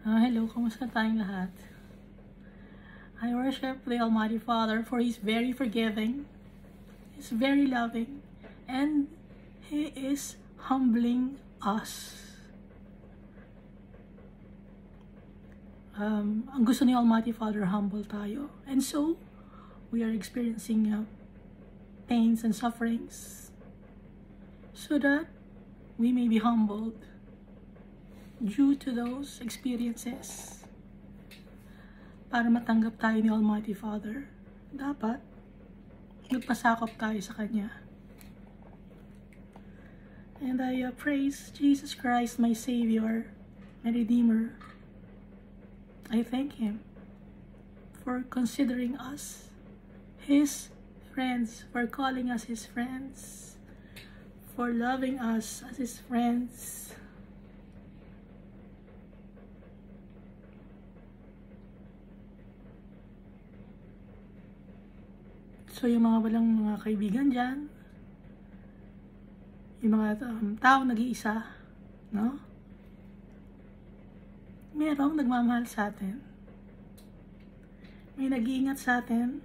Hello, kamusta tayong lahat? I worship the Almighty Father for He's very forgiving, He's very loving, and He is humbling us. Ang gusto ni Almighty Father, humble tayo. And so, we are experiencing pains and sufferings so that we may be humbled due to those experiences. Para matanggap tayo ni Almighty Father, dapat magpasakop tayo sa Kanya. And I praise Jesus Christ, my Savior, my Redeemer. I thank Him for considering us His friends, for calling us His friends, for loving us as His friends. So yung mga walang mga kaibigan dyan, yung mga tao nag-iisa, no? Merong nagmamahal sa atin. May nag-iingat sa atin,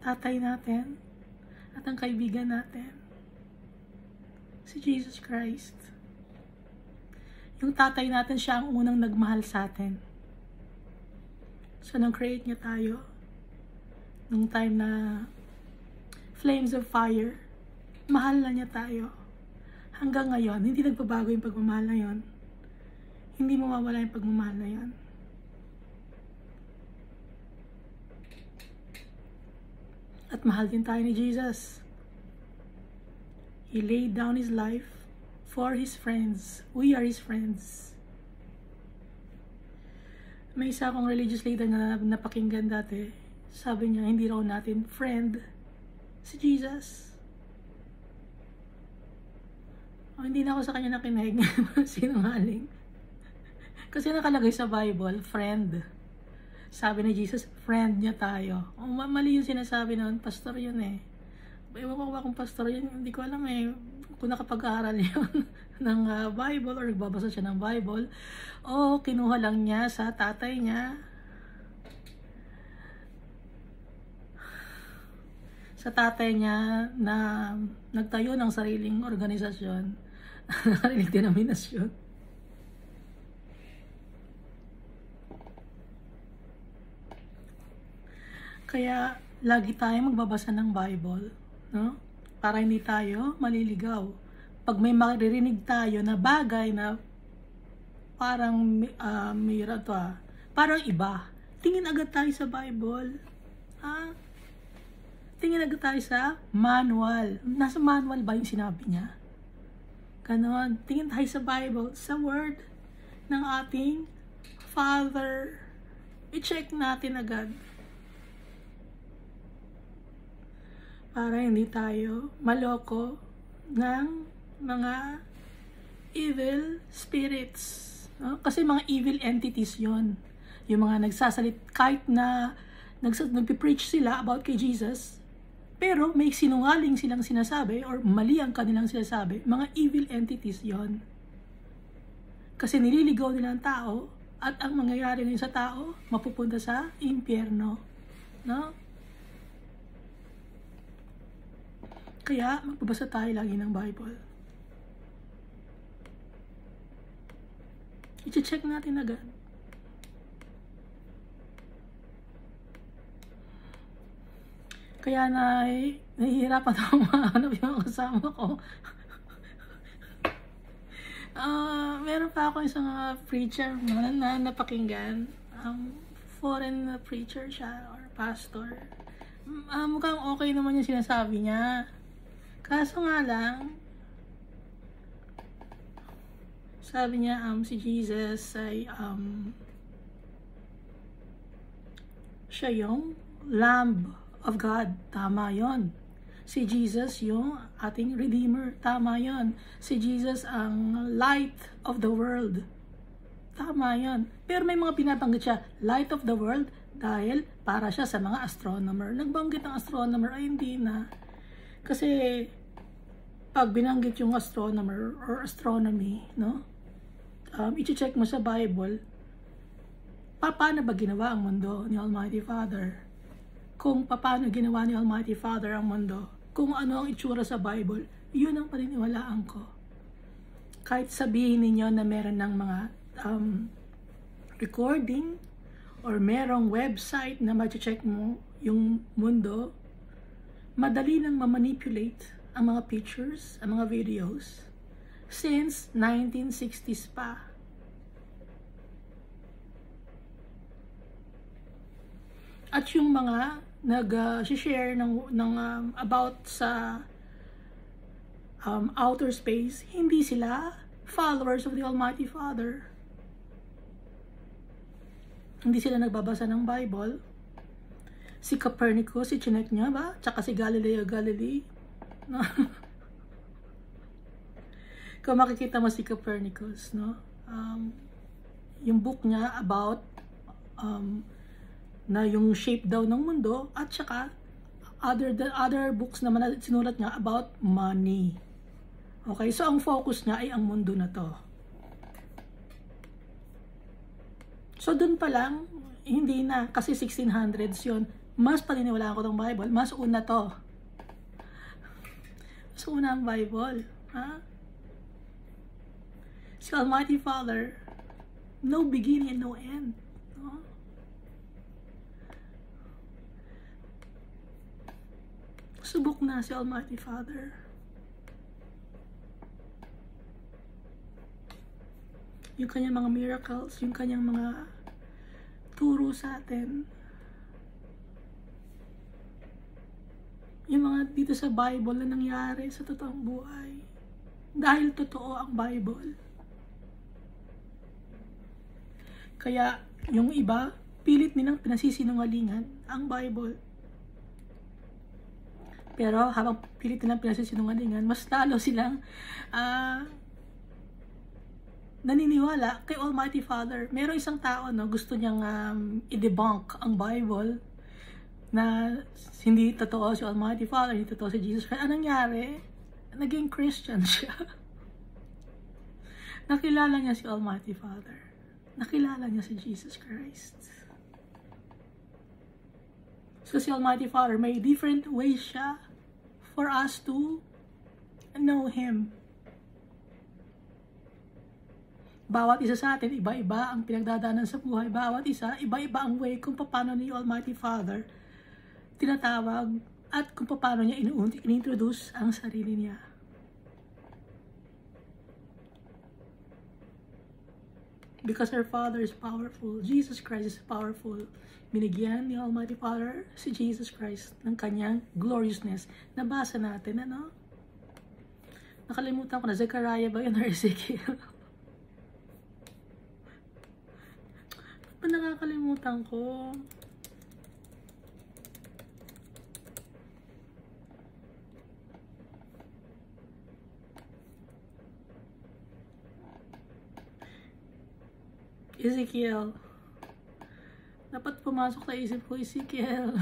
tatay natin, at ang kaibigan natin, si Jesus Christ. Yung tatay natin, siya ang unang nagmahal sa atin. So nang create niya tayo, nung time na flames of fire, mahal na niya tayo. Hanggang ngayon, hindi nagbabago yung pagmamahal na yon. Hindi mawawala yung pagmamahal na yon. At mahal din tayo ni Jesus. He laid down His life for His friends. We are His friends. May isa akong religious leader na napakinggan dati. Sabi niya, hindi raw natin friend si Jesus. Hindi na ako sa kanya nakinig. Sinungaling. Kasi nakalagay sa Bible, friend. Sabi ni Jesus, friend niya tayo. Mali yung sinasabi noon, pastor yun eh. Ewan ko ba kung pastor yun, hindi ko alam eh. Kung nakapag-aaral yun ng Bible or nagbabasa siya ng Bible, o kinuha lang niya sa tatay niya. Sa tatay niya na nagtayo ng sariling organisasyon, sariling denominasyon. Kaya lagi tayo magbabasa ng Bible, no? Para hindi tayo maliligaw. Pag may maririnig tayo na bagay na parang parang iba, tingin agad tayo sa Bible. Tingin agad tayo sa manual. Nasa manual ba yung sinabi niya? Ganon. Tingin tayo sa Bible, sa word ng ating Father. I-check natin agad. Para hindi tayo maloko ng mga evil spirits. No? Kasi mga evil entities yon. Yung mga nagsasalit, kahit na nagpipreach sila about kay Jesus, pero may sinungaling silang sinasabi or mali ang kanilang sinasabi, mga evil entities yon. Kasi nililigaw nila ang tao at ang mangyayari ngayon sa tao, mapupunta sa impyerno. No? Kaya magbabasa tayo lagi ng Bible. I-check natin agad. Kaya nahihirapan ako mahanap yung kasama ko. Meron pa ako isang preacher na napakinggan. Foreign preacher siya or pastor. Mukhang okay naman yung sinasabi niya. Kaso nga lang, sabi niya si Jesus ay siya yung Lamb of God. Tama yon. Si Jesus yung ating Redeemer. Tama yon. Si Jesus ang light of the world. Tama yon. Pero may mga binabanggit siya, light of the world, dahil para siya sa mga astronomer. Nagbanggit ang astronomer, ay hindi na. Kasi pag binanggit yung astronomer or astronomy, no? I-check mo sa Bible, paano ba ginawa ang mundo ni Almighty Father? Kung paano ginawa ni Almighty Father ang mundo, kung ano ang itsura sa Bible, yun ang paniniwalaan ko. Kahit sabihin ninyo na meron ng mga recording or merong website na ma-check mo yung mundo, madali nang ma-manipulate ang mga pictures, ang mga videos since 1960s pa. At yung mga nag-share about sa outer space, hindi sila followers of the Almighty Father. Hindi sila nagbabasa ng Bible. Si Copernicus, si chinek niya ba? Tsaka si Galileo Galilei. No? Kung makikita mo si Copernicus, no? Yung book niya about na yung shape daw ng mundo, at saka other books naman na sinulat niya about money. Okay, so ang focus niya ay ang mundo na to. So dun pa lang, hindi na, kasi 1600s yun. Mas paniniwalaan ko ng Bible, mas una to. Mas una ang Bible. Ha? Si Almighty Father, no beginning and no end. No? Subok na si Almighty Father. Yung kanyang mga miracles, yung kanyang mga turo sa atin. Yung mga dito sa Bible na nangyari sa totoong buhay. Dahil totoo ang Bible. Kaya yung iba, pilit nilang pinasisinungalingan ang Bible. Pero habang pilit nilang pinasisinungalingan, mas lalo silang naniniwala kay Almighty Father. Merong isang tao, no, gusto niyang i-debunk ang Bible na hindi totoo si Almighty Father, hindi totoo si Jesus Christ. Anong nangyari? Naging Christian siya. Nakilala niya si Almighty Father. Nakilala niya si Jesus Christ. So si Almighty Father, may different ways siya for us to know Him. Bawat isa sa atin, iba-iba ang pinagdadaanan sa buhay. Bawat isa, iba-iba ang way kung paano ni Almighty Father tinatawag at kung paano niya in-introduce ang sarili niya. Because our Father is powerful. Jesus Christ is powerful. Binigyan ni Almighty Father si Jesus Christ ng kanyang gloriousness. Nabasa natin, ano? Nakalimutan ko na, Zechariah ba yun or Ezekiel? Ba't nakakalimutan ko? Ezekiel. Dapat pumasok sa isip ko, Ezekiel.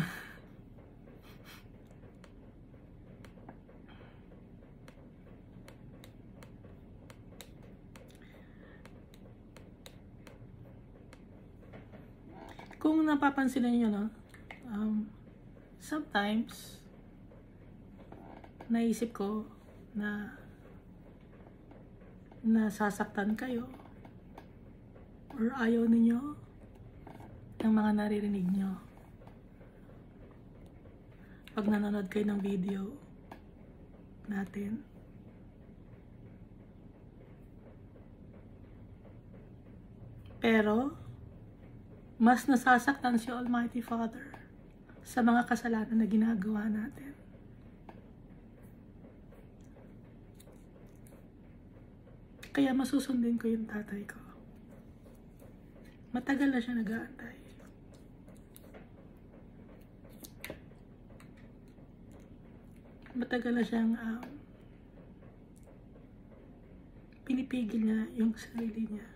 Kung napapansin niyo, no, sometimes naisip ko na nasasaktan kayo or ayaw ninyo ng mga naririnig nyo pag nanonood kayo ng video natin. Pero mas nasasaktan si Almighty Father sa mga kasalanan na ginagawa natin. Kaya masusundin ko yung tatay ko. Matagal na siya nag-aantay. Matagal na siyang pinipigil niya yung sarili niya.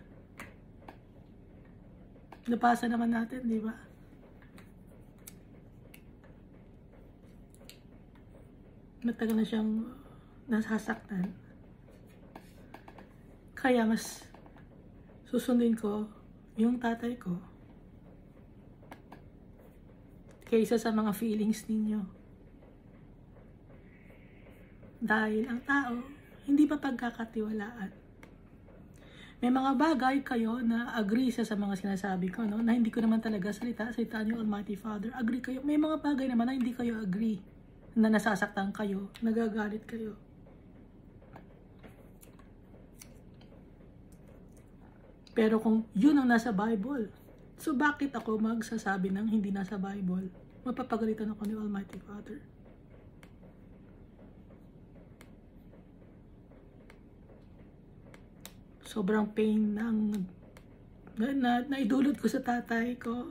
Nabasa naman natin, di ba? Matagal na siyang nasasaktan. Kaya mas susundin ko yung tatay ko kaysa sa mga feelings ninyo. Dahil ang tao, hindi pa pagkakatiwalaan. May mga bagay kayo na agree sa mga sinasabi ko, no? Na hindi ko naman talaga salita ni Almighty Father. Agree kayo. May mga bagay naman na hindi kayo agree. Na nasasaktan kayo, nagagalit kayo. Pero kung yun ang nasa Bible, so bakit ako magsasabi ng hindi nasa Bible? Mapapagalitan ako ni Almighty Father. Sobrang pain ng naidulot ko sa tatay ko.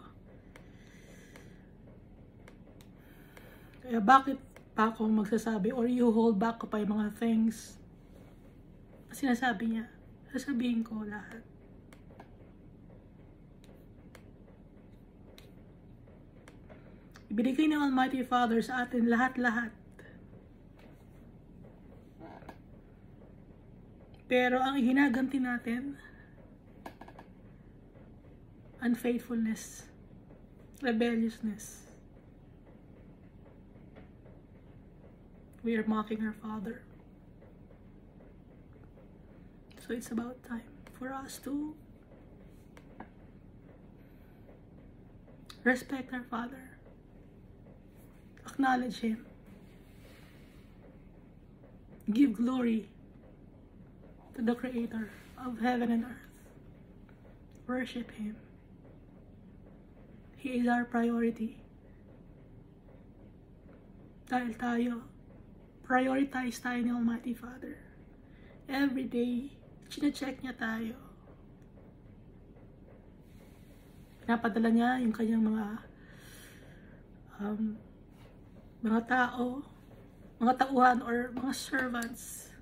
Kaya bakit pa ako magsasabi or you hold back ko pa yung mga things na sinasabi niya? Sasabihin ko lahat. Ibinigay ng Almighty Father sa atin lahat-lahat. Pero ang ginaganti natin, unfaithfulness, rebelliousness. We are mocking our Father. So it's about time for us to respect our Father. Acknowledge Him. Give glory to the Creator of heaven and earth. Worship Him. He is our priority. Dahil tayo, prioritize tayo ni Almighty Father. Every day, chine-check niya tayo. Pinapadala niya yung kanyang mga tao, mga tauhan or mga servants.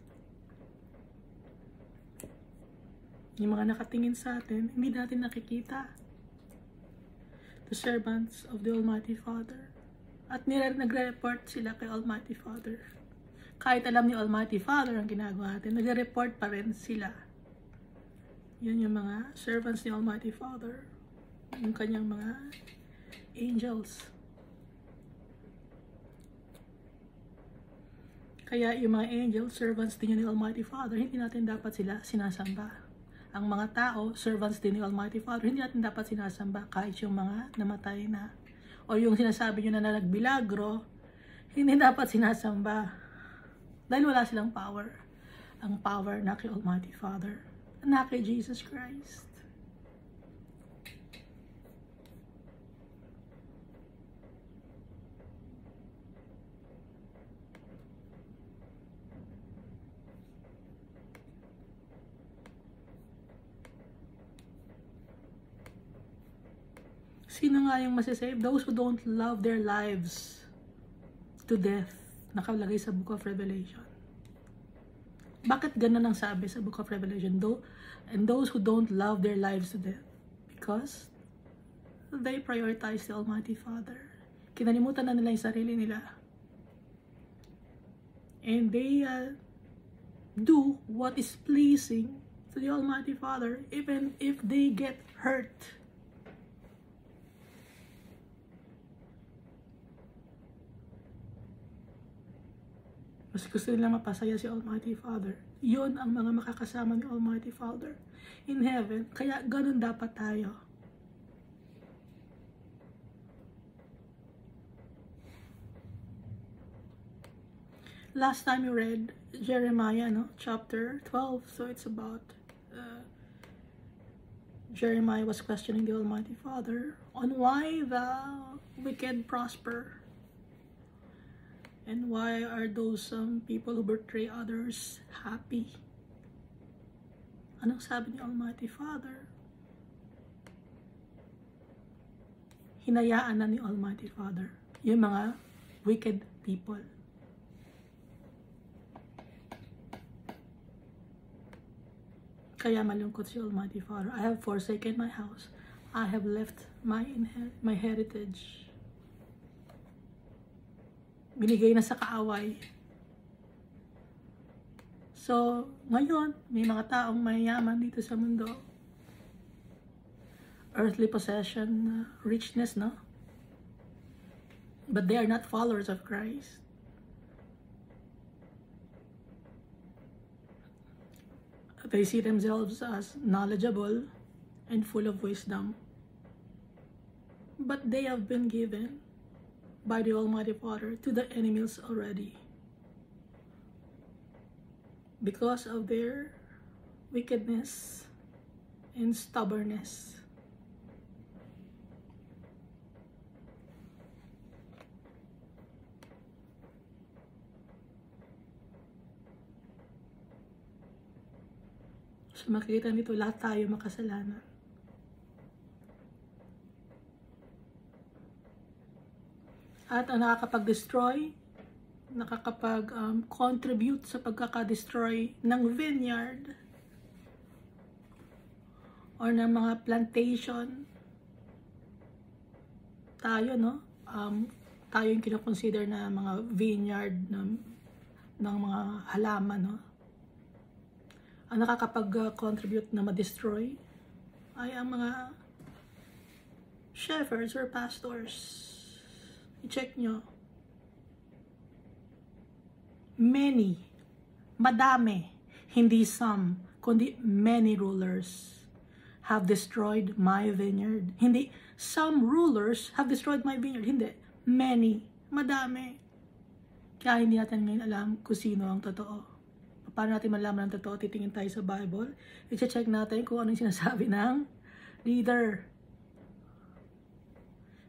Yung mga nakatingin sa atin, hindi natin nakikita. The servants of the Almighty Father. At nagre-report sila kay Almighty Father. Kahit alam ni Almighty Father ang ginagawa natin, nagre-report pa rin sila. Yun yung mga servants ni Almighty Father. Yung kanyang mga angels. Kaya yung mga angels, servants din ni Almighty Father, hindi natin dapat sila sinasamba. Ang mga tao, servants din ni Almighty Father, hindi natin dapat sinasamba kahit yung mga namatay na. O yung sinasabi nyo na nagbilagro, hindi dapat sinasamba. Dahil wala silang power. Ang power na kay Almighty Father, na kay Jesus Christ. Sino nga yung masisave? Those who don't love their lives to death. Nakalagay sa Book of Revelation. Bakit ganun ang sabi sa Book of Revelation? And those who don't love their lives to death. Because they prioritize the Almighty Father. Kinalimutan na nila yung sarili nila. And they do what is pleasing to the Almighty Father even if they get hurt. Mas gusto nila mapasaya si Almighty Father. Yun ang mga makakasama ni Almighty Father in heaven. Kaya ganun dapat tayo. Last time we read Jeremiah, chapter 12. So it's about Jeremiah was questioning the Almighty Father on why the wicked prosper. And why are those people who betray others happy? Anong sabi ni Almighty Father? Hinayaan na ni Almighty Father yung mga wicked people. Kaya malungkot si Almighty Father. I have forsaken my house. I have left my heritage. Binigay na sa kaaway. So, ngayon, may mga taong mayayaman dito sa mundo. Earthly possession, richness, no? but they are not followers of Christ. They see themselves as knowledgeable and full of wisdom, but they have been given by the Almighty Father to the enemies already because of their wickedness and stubbornness. So makikita nito, lahat tayo makasalanan. At ang nakakapag-destroy, nakakapag-contribute sa pagkaka-destroy ng vineyard or ng mga plantation, tayo, no? Tayo yung kinoconsider na mga vineyard ng mga halaman, no? Ang nakakapag-contribute na ma-destroy ay ang mga shepherds or pastors. I-check nyo. Many, madami, hindi some, kundi many rulers have destroyed my vineyard. Hindi, some rulers have destroyed my vineyard. Hindi, many, madami. Kaya hindi natin ngayon alam kung sino ang totoo. Paano natin malaman ang totoo? Titingin tayo sa Bible. I-check natin kung ano yung sinasabi ng leader.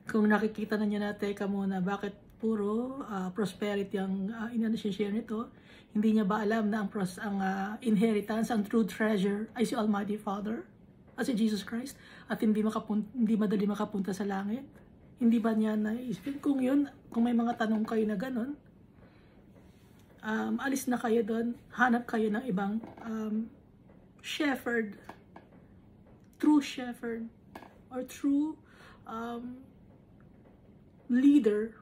Kung nakikita na niya na, teka muna, bakit puro prosperity ang inanashare nito? Hindi niya ba alam na ang inheritance, ang true treasure ay si Almighty Father? At si Jesus Christ? At hindi madali makapunta sa langit? Hindi ba niya naisipin? Kung may mga tanong kayo na ganun, alis na kayo doon, hanap kayo ng ibang shepherd, true shepherd, or true leader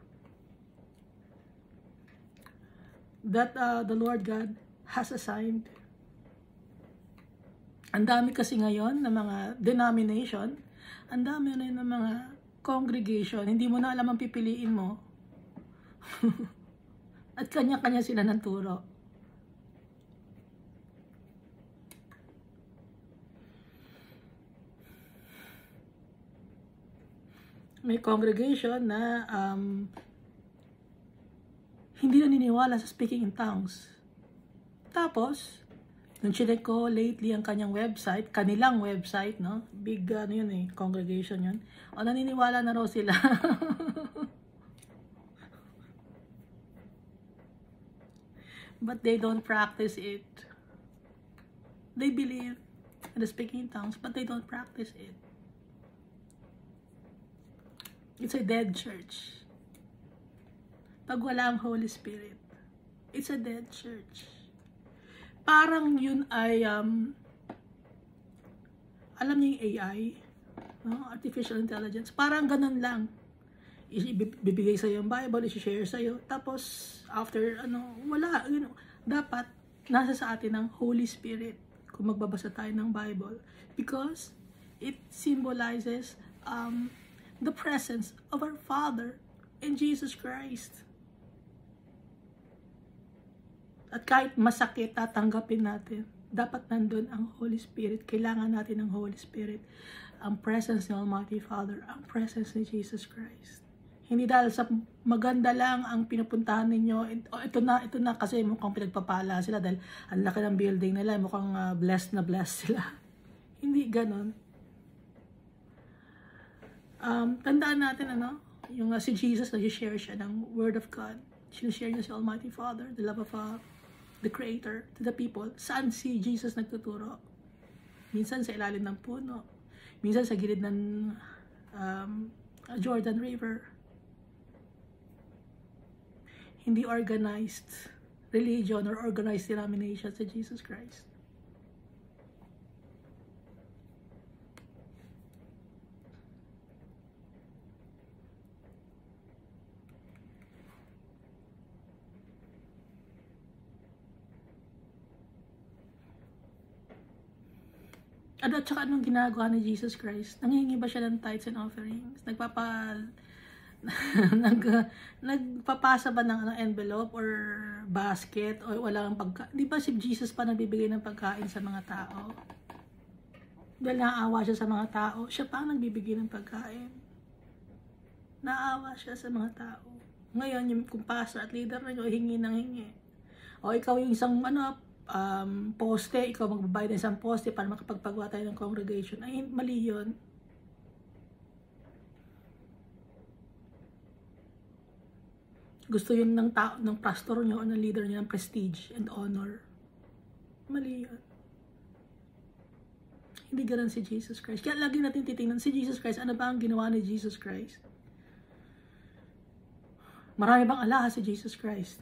that the Lord God has assigned. Ang dami kasi ngayon ng mga denomination, ang dami na ng mga congregation, hindi mo na alam ang pipiliin mo. At kanya-kanya sila ng turo. May congregation na hindi naniniwala sa speaking in tongues. Tapos, nung chinek ko lately ang kanilang website, no? Big, congregation yun. O, naniniwala na raw sila. But they don't practice it. They believe in the speaking in tongues, but they don't practice it. It's a dead church. Pag wala ang Holy Spirit, it's a dead church. Parang yun ay, alam niyo yung AI, no? Artificial intelligence, parang ganun lang. Ibibigay sa'yo yung Bible, i-share sa'yo, tapos, after, wala, dapat, nasa sa atin ang Holy Spirit, kung magbabasa tayo ng Bible, because, it symbolizes, the presence of our Father in Jesus Christ. At kahit masakit, tatanggapin natin. Dapat nandun ang Holy Spirit. Kailangan natin ng Holy Spirit. Ang presence ni Almighty Father. Ang presence ni Jesus Christ. Hindi dahil sa maganda lang ang pinupuntahan ninyo. Ito na kasi mukhang pinagpapala sila dahil ang laki ng building nila. Mukhang blessed na blessed sila. Hindi ganon. Tandaan natin, yung si Jesus, nag-share siya ng Word of God. Sinashare niya si Almighty Father, the love of the Creator to the people. Saan si Jesus nagtuturo? Minsan sa ilalim ng puno. Minsan sa gilid ng Jordan River. Hindi organized religion or organized denomination sa Jesus Christ. At saka anong ginagawa ni Jesus Christ? Nanghihingi ba siya ng tithes and offerings? nag, nagpapasa ba ng envelope or basket o wala kang pagkain? Di ba si Jesus pa nagbibigay ng pagkain sa mga tao? Dahil naawa siya sa mga tao, siya pa ang nagbibigay ng pagkain. Naawa siya sa mga tao. Ngayon, yung kung pastor at leader na nyo, hingi ng hingi. O ikaw yung isang poste, ikaw magbabayad ng isang poste para makapagpagawa tayo ng congregation. Ay, mali yun. Gusto yun ng tao, ng pastor nyo o ng leader nyo ng prestige and honor. Mali yun. Hindi ganun si Jesus Christ. Kaya lagi natin titingnan si Jesus Christ. Ano ba ang ginawa ni Jesus Christ? Marami bang alahas si Jesus Christ?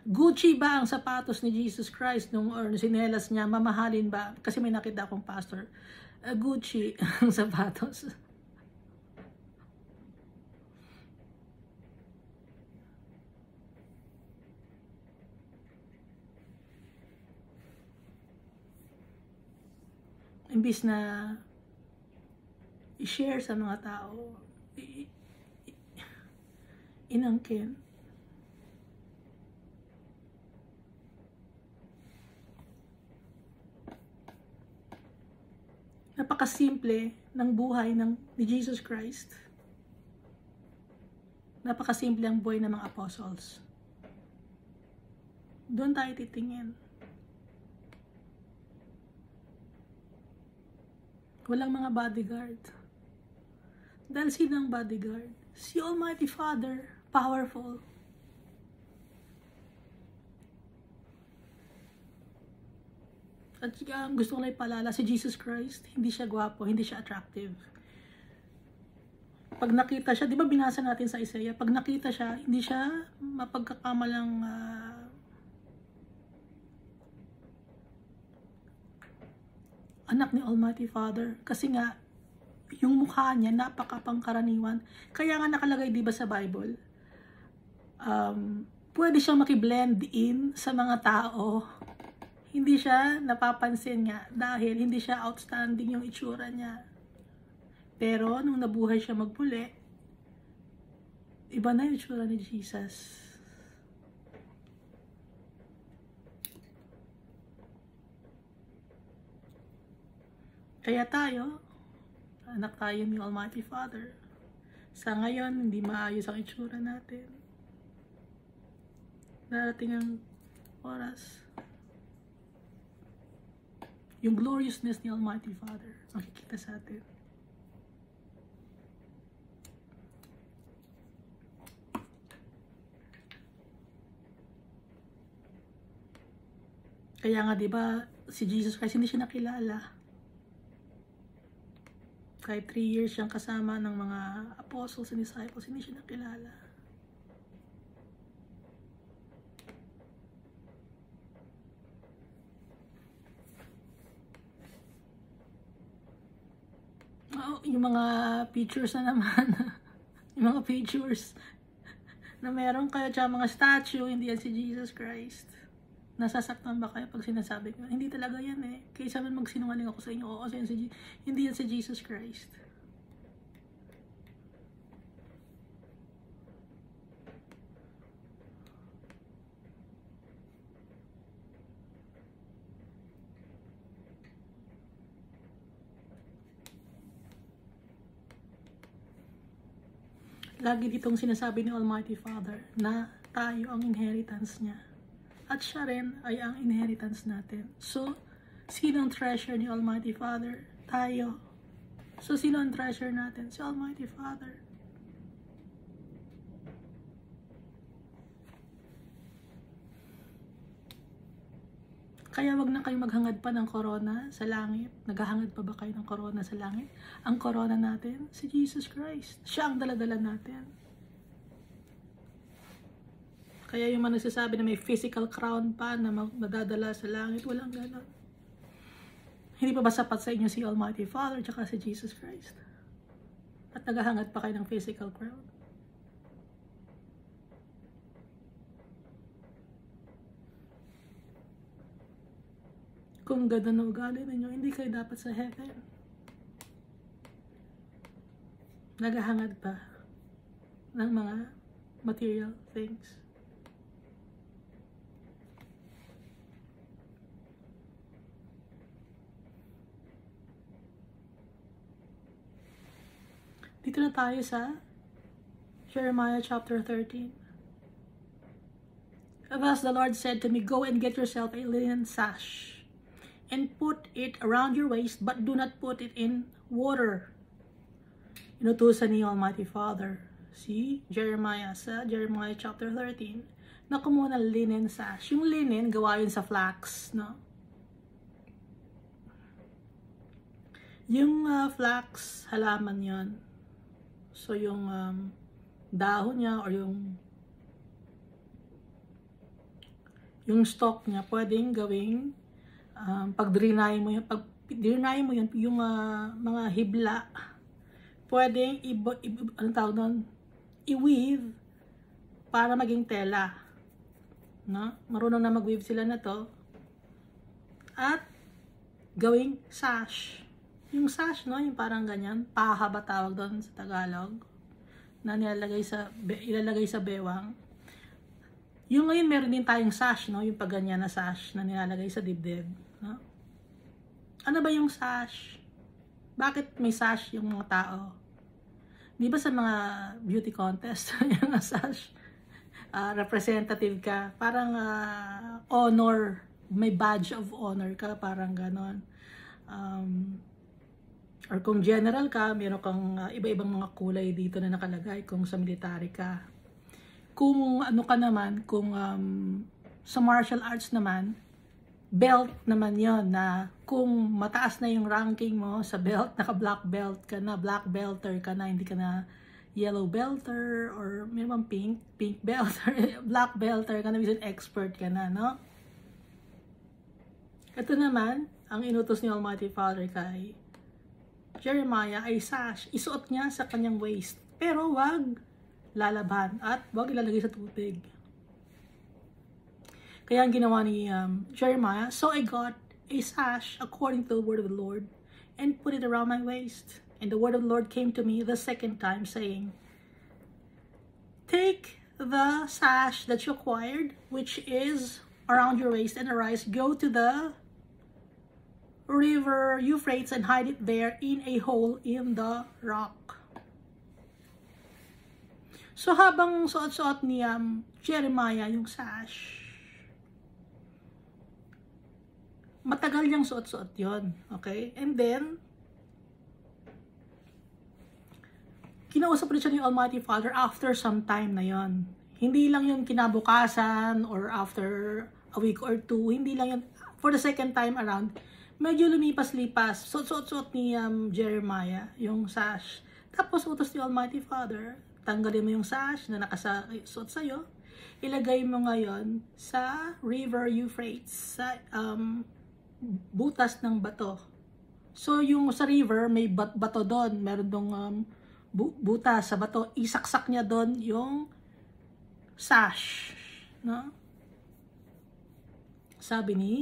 Gucci ba ang sapatos ni Jesus Christ nung or sinelas niya? Mamahalin ba? Kasi may nakita akong pastor. Gucci ang sapatos. Imbis na i-share sa mga tao, inangkin. Napakasimple ng buhay ni Jesus Christ. Napakasimple ang buhay ng mga apostles. Doon tayo titingin. Walang mga bodyguard. Dahil sino ang bodyguard? Si Almighty Father, powerful. At gusto ko lang ipaalala, si Jesus Christ, hindi siya gwapo, hindi siya attractive. Pag nakita siya, di ba binasa natin sa Isaiah, pag nakita siya, hindi siya mapagkakamalang anak ni Almighty Father. Kasi nga, yung mukha niya, napakapangkaraniwan. Kaya nga nakalagay, di ba sa Bible, pwede siyang makiblend in sa mga tao. Hindi siya napapansin nga dahil hindi siya outstanding yung itsura niya. Pero nung nabuhay siya magmuli, iba na yung itsura ni Jesus. Kaya tayo, anak tayo ni Almighty Father. Sa ngayon, hindi maayos ang itsura natin. Darating ang oras. Yung gloriousness ni Almighty Father, makikita sa atin. Kaya nga, di ba, si Jesus Christ hindi siya nakilala. Kahit 3 years siyang kasama ng mga apostles and disciples, hindi siya nakilala. Oh, yung mga pictures na naman, yung mga pictures na meron kayo tsaka mga statue, hindi yan si Jesus Christ. Nasasaktan ba kayo pag sinasabi ko? Hindi talaga yan eh. Kaysa man magsinungaling ako sa inyo, oo, hindi yan si Jesus Christ. Lagi ditong sinasabi ni Almighty Father na tayo ang inheritance niya. At siya rin ay ang inheritance natin. So, sino ang treasure ni Almighty Father? Tayo. So, sino ang treasure natin? Si Almighty Father. Kaya wag na kayo maghangad pa ng corona sa langit. Naghahangad pa ba kayo ng corona sa langit? Ang corona natin, si Jesus Christ. Siya ang daladala natin. Kaya yung mga nagsasabi na may physical crown pa na madadala sa langit, walang gano'n. Hindi pa ba sapat sa inyo si Almighty Father at si Jesus Christ? At naghahangad pa kayo ng physical crown? Kung gano'n ang ugali ninyo, hindi kayo dapat sa heaven. naghahangad pa ng mga material things. Dito na tayo sa Jeremiah chapter 13. Thus the Lord said to me, go and get yourself a linen sash, and put it around your waist, but do not put it in water. Inutusan ni Almighty Father si Jeremiah sa Jeremiah chapter 13 na kumuha ng linen sash. Yung linen, gawa yun sa flax, no? Yung flax, halaman yon. So yung dahon niya or yung stalk niya pwedeng gawing pag-drinayin mo yun, yung mga hibla pwedeng anong tawag doon, i-weave para maging tela, no? Marunong na mag-weave sila na to, at gawing sash. Yung sash, no, yung parang ganyan, paha ba tawag doon sa Tagalog, na ilalagay sa bewang. Yung ngayon meron din tayong sash, no, yung pagganyan na sash na nilalagay sa dibdib, no? Ano ba yung sash? Bakit may sash yung mga tao? Di ba sa mga beauty contest, yung sash, representative ka, parang honor, may badge of honor ka, parang ganon. Or kung general ka, meron kang iba-ibang mga kulay dito na nakalagay kung sa military ka. Kung ano ka naman, kung sa martial arts naman, belt naman yon, na kung mataas na yung ranking mo sa belt, naka-black belt ka na, black belter ka na, hindi ka na yellow belter, or meron pink belter, black belter ka na, minsan expert ka na, no? Ito naman, ang inutos ni Almighty Father kay Jeremiah ay sash, isuot niya sa kanyang waist, pero wag lalaban at wag ilalagay sa tubig. Kaya ang ginawa ni Jeremiah, so I got a sash according to the word of the Lord and put it around my waist. And the word of the Lord came to me the second time, saying, take the sash that you acquired, which is around your waist, and arise, go to the river Euphrates and hide it there in a hole in the rock. So habang suot-suot ni Jeremiah yung sash, matagal niyang suot-suot yon, okay? And then kinausap rin siya ni Almighty Father after some time na yon. Hindi lang yun kinabukasan or after a week or two, hindi lang yun for the second time around. Medyo lumipas-lipas, suot-suot ni Jeremiah yung sash. Tapos utos ni Almighty Father, tanggalin mo yung sash na nakasuot sa'yo, ilagay mo ngayon sa river Euphrates, sa butas ng bato. So yung sa river, may bato doon, meron dong butas sa bato, isaksak niya doon yung sash, no? Sabi ni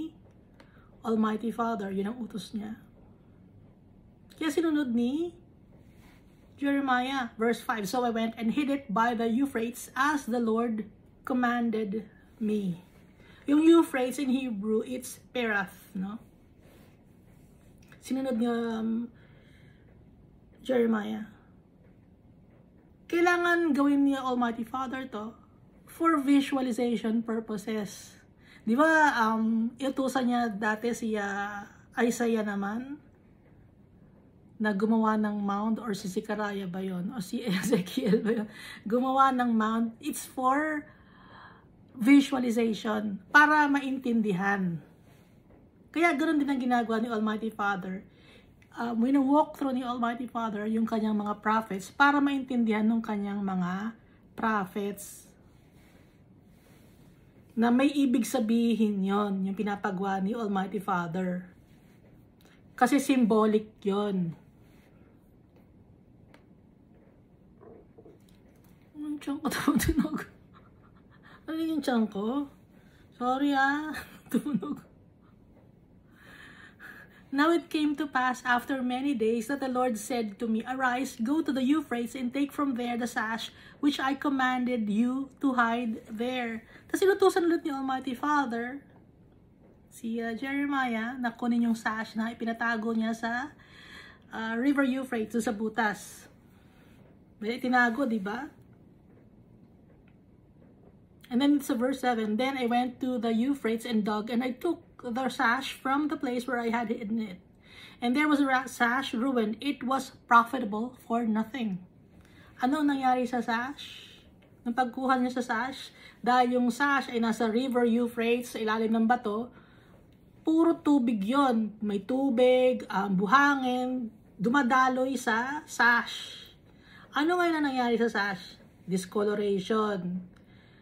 Almighty Father, yun ang utos niya. Kaya sinunod ni Jeremiah, verse 5, so I went and hid it by the Euphrates as the Lord commanded me. Yung Euphrates in Hebrew, it's Perath, no? Sinunod ni Jeremiah. Kailangan gawin ni Almighty Father to for visualization purposes. Di ba, iutusan niya dati si Isaiah naman na gumawa ng mound, or si Zechariah ba yun? O si Ezekiel ba yun? Gumawa ng mound. It's for visualization, para maintindihan. Kaya ganoon din ang ginagawa ni Almighty Father. Wino-walk through ni Almighty Father yung kanyang mga prophets para maintindihan ng kanyang mga prophets na may ibig sabihin yon, yung pinapagawa ni Almighty Father. Kasi symbolic yon. Ang tiyan ko tumunog. Ano yung tiyan ko? Sorry tumunog. Now it came to pass after many days that the Lord said to me, Arise, go to the Euphrates, and take from there the sash which I commanded you to hide there. Tapos inutusan ulit ni Almighty Father si Jeremiah na kunin yung sash na ipinatago niya sa River Euphrates, sa butas. May tinago, di ba? And then it's verse 7. Then I went to the Euphrates and dug, and I took the sash from the place where I had hidden it. And there was a sash ruined. It was profitable for nothing. Ano nangyari sa sash? Nung pagkuha niya sa sash, dahil yung sash ay nasa River Euphrates, sa ilalim ng bato, puro tubig yon. May tubig, buhangin, dumadaloy sa sash. Ano ngayon na nangyari sa sash? Discoloration,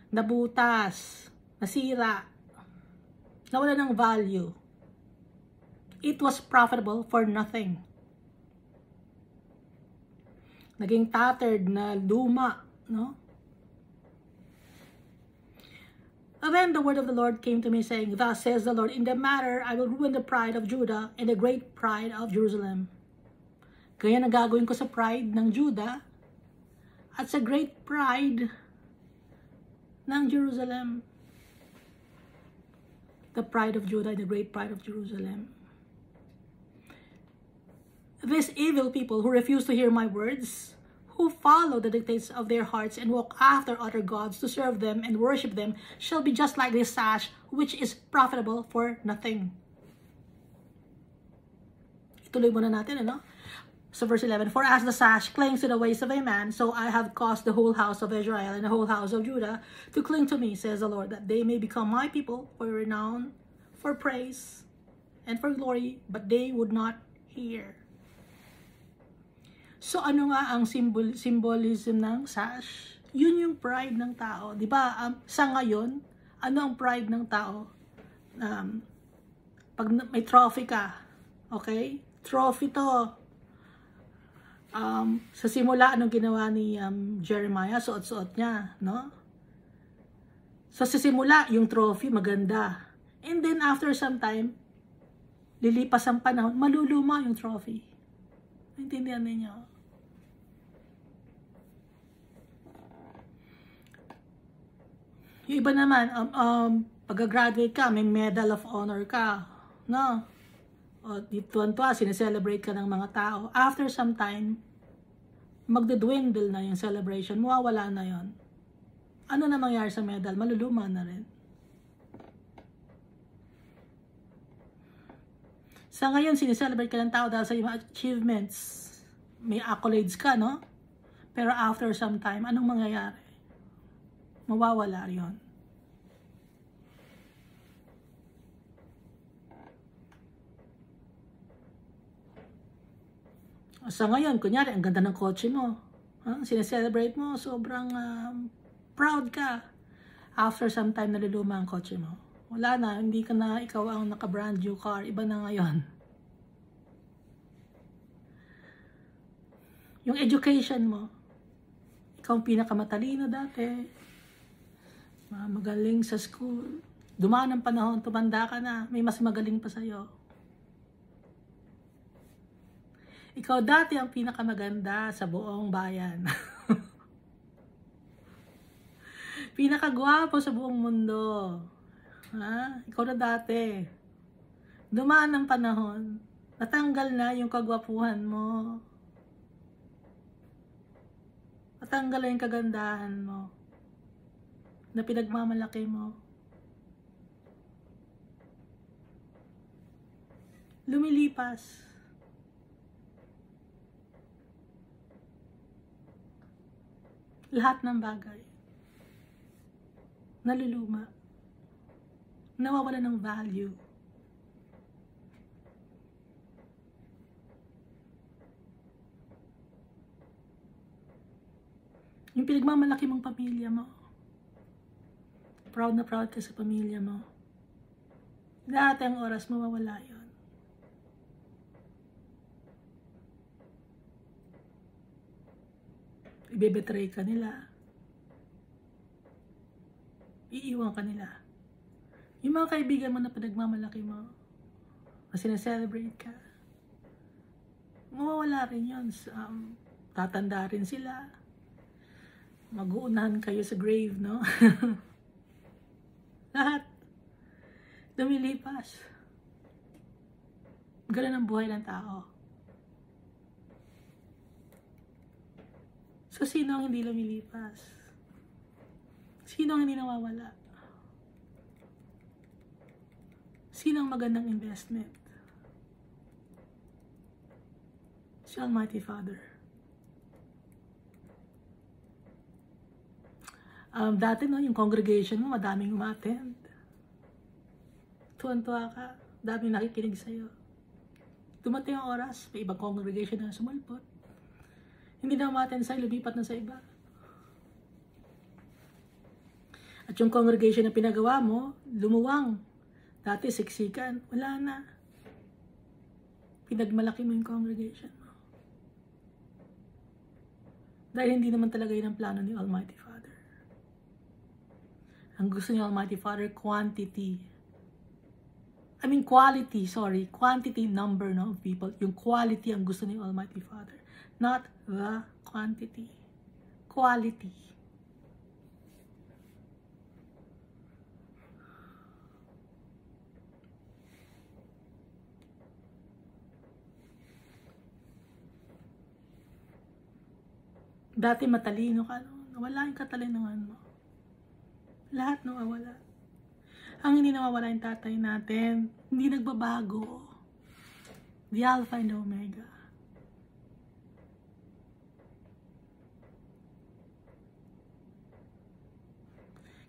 nabutas, nasira, nawala ng value. It was profitable for nothing. Naging tattered na luma, no? And then the word of the Lord came to me saying, Thus says the Lord, in the matter I will ruin the pride of Judah and the great pride of Jerusalem. Kaya nagagawin ko sa pride ng Judah at sa great pride ng Jerusalem. The pride of Judah, the great pride of Jerusalem. These evil people who refuse to hear my words, who follow the dictates of their hearts and walk after other gods to serve them and worship them, shall be just like this sash, which is profitable for nothing. Ituloy muna natin, ano? So verse 11, For as the sash clings to the waist of a man, so I have caused the whole house of Israel and the whole house of Judah to cling to me, says the Lord, that they may become my people for renown, for praise, and for glory, but they would not hear. So ano nga ang symbolism ng sash? Yun yung pride ng tao. Di ba, sa ngayon, ano ang pride ng tao? Pag may trophy ka, okay? Trophy to. Sa simula, anong ginawa ni Jeremiah? Suot-suot niya, no? So sa simula, yung trophy, maganda. And then after some time, lilipas ang panahon, maluluma yung trophy. Naintindihan ninyo? Yung iba naman, pag-graduate ka, may Medal of Honor ka, no? O tuwan-tuwa, sineselebrate ka ng mga tao. After some time, magdudwindle na yung celebration, mawawala na yon. Ano na mangyari sa medal? Maluluma na rin. Sa ngayon, sineselebrate ka ng tao dahil sa iyong achievements. May accolades ka, no? Pero after some time, anong mangyayari? Mawawala yon. Sa ngayon, kunyari, ang ganda ng kotse mo. Sineselebrate mo, sobrang proud ka. After some time, naluluma ang kotse mo. Wala na, hindi ka na ikaw ang naka-brand new car. Iba na ngayon. Yung education mo, ikaw ang pinakamatalino dati. Magaling sa school. Dumaan ang panahon, tumanda ka na, may mas magaling pa sa'yo. Ikaw dati ang pinakamaganda sa buong bayan. Pinakagwapo sa buong mundo. Ha? Ikaw na dati. Dumaan ang panahon, natanggal na yung kagwapuhan mo. Natanggal na yung kagandahan mo na pinagmamalaki mo. Lumilipas. Lahat ng bagay naluluma, nawawala ng value. Yung pinagmamalaki mong pamilya mo, proud na proud ka sa pamilya mo, lahat ng oras mawawala yun. Ibebetray ka nila. Iiwan ka nila. Yung mga kaibigan mo na pinagmamalaki mo, na sineselebrate ka, mawawala rin yun. Tatanda rin sila. Mag-uunahan kayo sa grave, no? Lahat. Lumilipas. Ganun ang buhay ng tao. So, sino ang hindi lumilipas? Sino ang hindi nawawala? Sino ang magandang investment? Si Almighty Father. Dati no, yung congregation mo, madaming umattend. Tuwan-tuwa ka, daming nakikinig sa'yo. Dumating ang oras, may ibang congregation na sumulpot. Hindi na umattend sa'yo, lumipat na sa iba. At yung congregation na pinagawa mo, lumuwang. Dati siksikan, wala na. Pinagmalaki mo yung congregation mo. Dahil hindi naman talaga yun ang plano ni Almighty Father. Ang gusto ni Almighty Father, quality, quantity number no, of people. Yung quality ang gusto ni Almighty Father. Not the quantity. Quality. Dati matalino ka, no? Nawala yung katalinahan mo. Lahat nawawala. Ang hindi nawawala yung tatay natin, hindi nagbabago. The Alpha and Omega.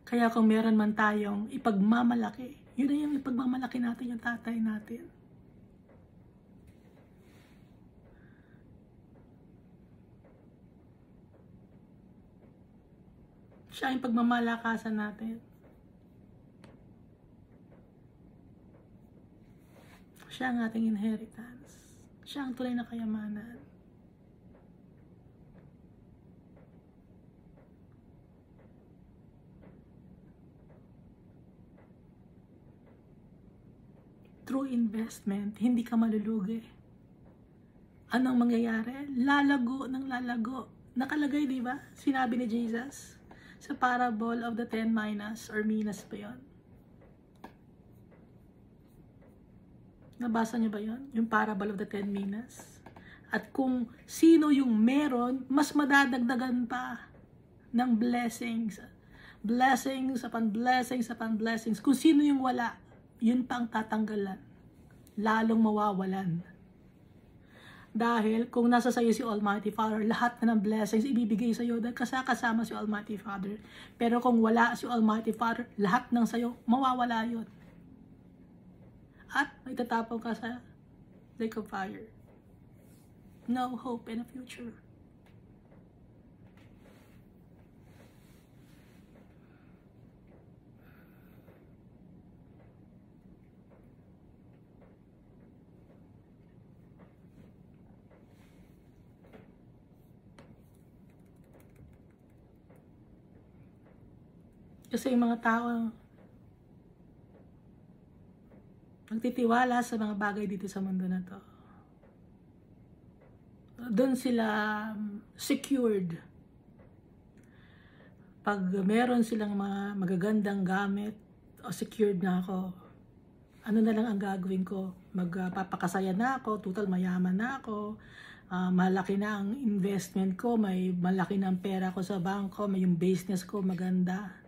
Kaya kung meron man tayong ipagmamalaki, yun na yung ipagmamalaki natin yung tatay natin. Siya yung pagmamalakasan natin. Siya ang ating inheritance. Siya ang tunay na kayamanan. Through investment, hindi ka malulugi. Anong mangyayari? Lalago ng lalago. Nakalagay, di ba? Sinabi ni Jesus sa parable of the 10 minas or minas ba yun? Nabasa niyo ba yun? Yung parable of the 10 minas? At kung sino yung meron, mas madadagdagan pa ng blessings. Blessings upon blessings upon blessings. Kung sino yung wala, yun pa ang tatanggalan. Lalong mawawalan. Dahil kung nasa sayo si Almighty Father, lahat na ng blessings ibibigay sa'yo dahil kasama si Almighty Father. Pero kung wala si Almighty Father, lahat ng sayo, mawawala yun. At may tatapong ka sa lake of fire. No hope in the future. Kasi yung mga tao nagtitiwala sa mga bagay dito sa mundo na to. Doon sila secured. Pag meron silang mga magagandang gamit, secured na ako. Ano na lang ang gagawin ko? Magpapakasaya na ako, total mayaman na ako, malaki na ang investment ko, may malaki na ang pera ko sa bangko, may yung business ko maganda.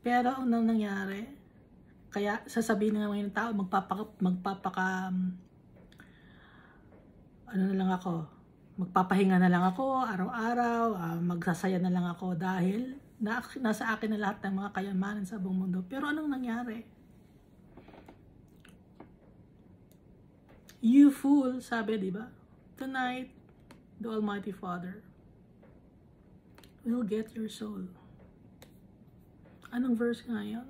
Pero anong nangyari? Kaya sasabihin ng mga tao, ano na lang ako, magpapahinga na lang ako araw-araw, magsasaya na lang ako dahil nasa akin na lahat ng mga kayamanan sa buong mundo. Pero anong nangyari? You fool, sabi, di ba? Tonight, the Almighty Father will get your soul. Anong verse nga yun?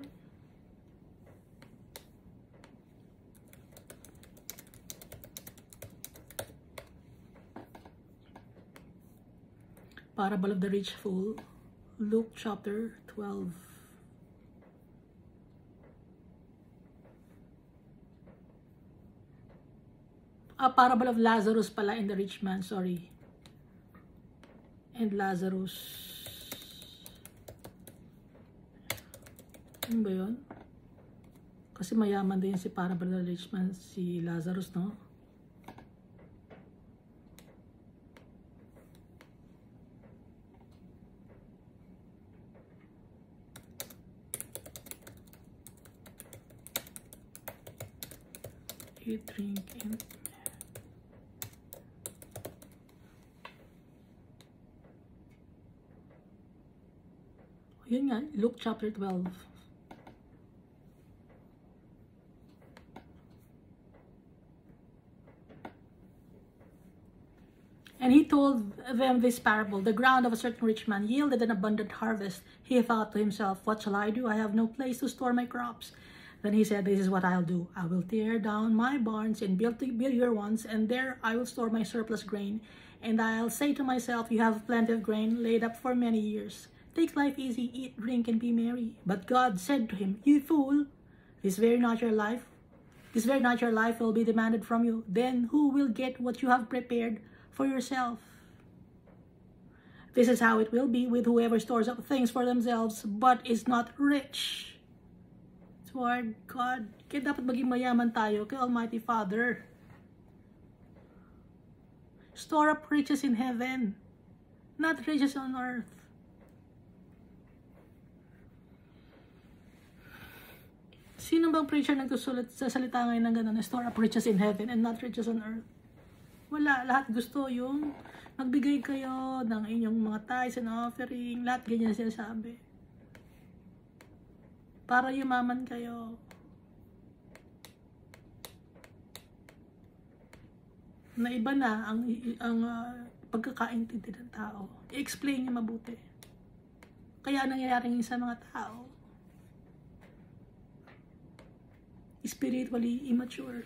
Parable of the Rich Fool, Luke chapter 12. Parable of Lazarus pala and the rich man, sorry. And Lazarus. Ano ba yun? Kasi mayaman din si Parable of the rich man, si Lazarus, no? Eat, drink, and yun nga, Luke chapter 12. And he told them this parable. The ground of a certain rich man yielded an abundant harvest. He thought to himself, what shall I do? I have no place to store my crops. Then he said, this is what I'll do. I will tear down my barns and build bigger ones, and there I will store my surplus grain. And I'll say to myself, you have plenty of grain laid up for many years. Take life easy, eat, drink, and be merry. But God said to him, you fool, this very not your life will be demanded from you. Then who will get what you have prepared for yourself? This is how it will be with whoever stores up things for themselves, but is not rich toward God. Kaya dapat maging mayaman tayo kay Almighty Father. Store up riches in heaven, not riches on earth. Sino bang preacher nagsusulat sa salita ngayon ng gano'n? Store up riches in heaven and not riches on earth. Wala. Lahat gusto yung magbigay kayo ng inyong mga tithes and offering. Lahat ganyan sinasabi. Para yumaman kayo. Na iba na ang pagkakaintindi ng tao. I-explain niyo mabuti. Kaya nangyayari sa mga tao. Spiritually immature.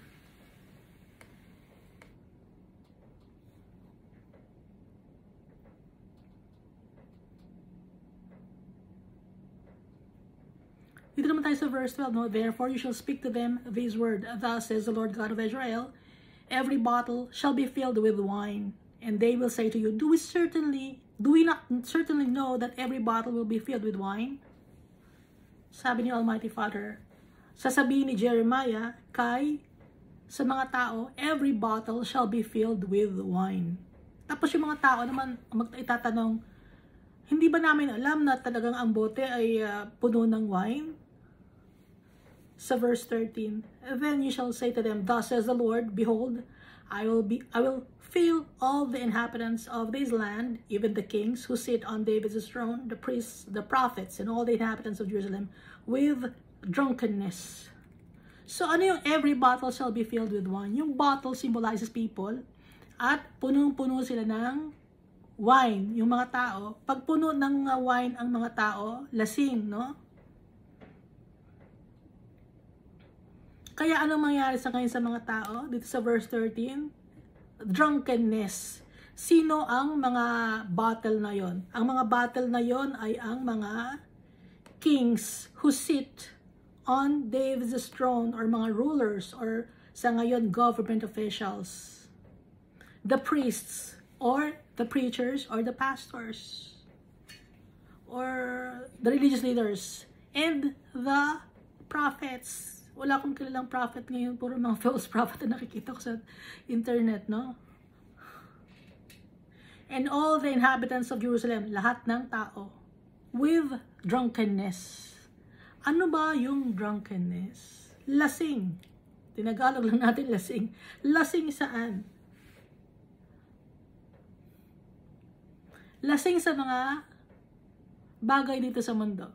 Dito naman tayo sa verse 12, no? Therefore you shall speak to them this word. Thus says the Lord God of Israel, every bottle shall be filled with wine. And they will say to you, do we not certainly know that every bottle will be filled with wine? Sabi ni Almighty Father, sasabihin ni Jeremiah sa mga tao, every bottle shall be filled with wine. Tapos yung mga tao naman itatanong, hindi ba namin alam na talagang ang bote ay puno ng wine? Sa verse 13, then you shall say to them, thus says the Lord, behold, I will fill all the inhabitants of this land, even the kings who sit on David's throne, the priests, the prophets, and all the inhabitants of Jerusalem, with drunkenness. So ano yung every bottle shall be filled with wine? Yung bottle symbolizes people at punong-puno sila ng wine, yung mga tao. Pag puno ng wine ang mga tao, lasing, no? Kaya anong mangyari sa ngayon sa mga tao? Dito sa verse 13, drunkenness. Sino ang mga bottle na yon? Ang mga bottle na yon ay ang mga kings who sit on David's throne, or mga rulers, or sa ngayon government officials. The priests, or the preachers, or the pastors, or the religious leaders, and the prophets. Wala akong kilalang prophet ngayon, puro mga false prophet na nakikita ko sa internet, no? And all the inhabitants of Jerusalem, lahat ng tao, with drunkenness. Ano ba yung drunkenness? Lasing. Tinagalog lang natin lasing. Lasing saan? Lasing sa mga bagay dito sa mundo.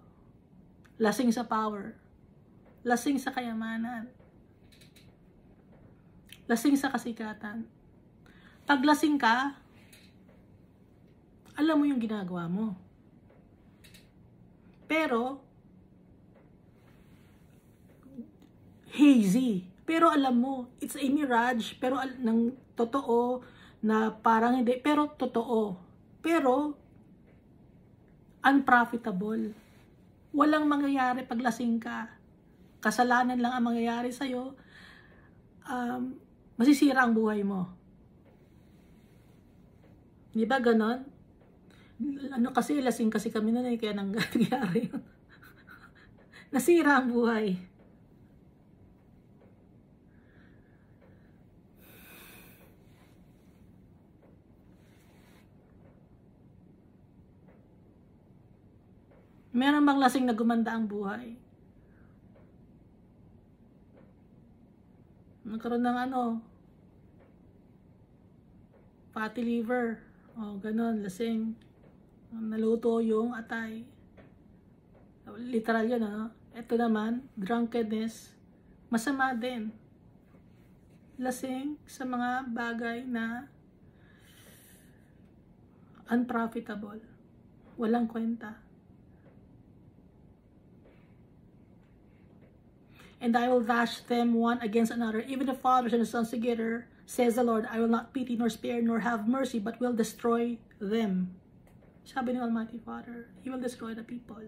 Lasing sa power. Lasing sa kayamanan. Lasing sa kasikatan. Pag lasing ka, alam mo yung ginagawa mo. Pero, hazy. Pero alam mo, it's a mirage, pero ng totoo, na parang hindi, pero totoo. Pero, unprofitable. Walang mangyayari pag lasing ka. Kasalanan lang ang mangyayari sa'yo. masisira ang buhay mo. Di ba ganon? Ano kasi, lasing kasi kami nun kaya nangyari yun. Nasira ang buhay. Meron bang lasing na gumanda ang buhay? Nagkaroon ng fatty liver. O, ganon, lasing. Naluto yung atay. Literal yun, Ito naman, drunkenness. Masama din. Lasing sa mga bagay na unprofitable. Walang kwenta. And I will dash them one against another, even the fathers and the sons together, says the Lord. I will not pity nor spare nor have mercy, but will destroy them. Sabi ni Almighty Father, He will destroy the people.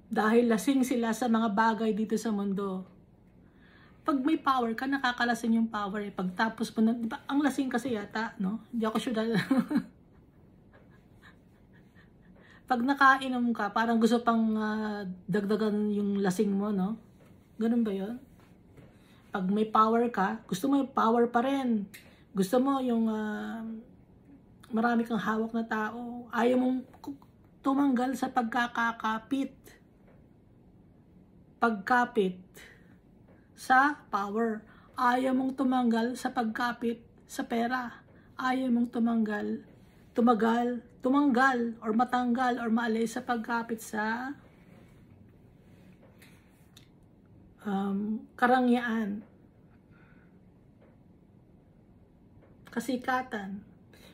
Dahil lasing sila sa mga bagay dito sa mundo. Pag may power ka, nakakalasing yung power. Pagtapos mo na, diba, ang lasing kasi yata, no? Hindi ako sure dahil... Pag nakainom ka, parang gusto pang dagdagan yung lasing mo, no? Ganun ba yun? Pag may power ka, gusto mo yung power pa rin. Gusto mo yung marami kang hawak na tao. Ayaw mong tumanggal sa pagkakakapit. Pagkapit sa power. Ayaw mong tumanggal sa pagkapit sa pera. Ayaw mong tumanggal or matanggal or maalis sa pagkapit sa karangyaan, kasikatan.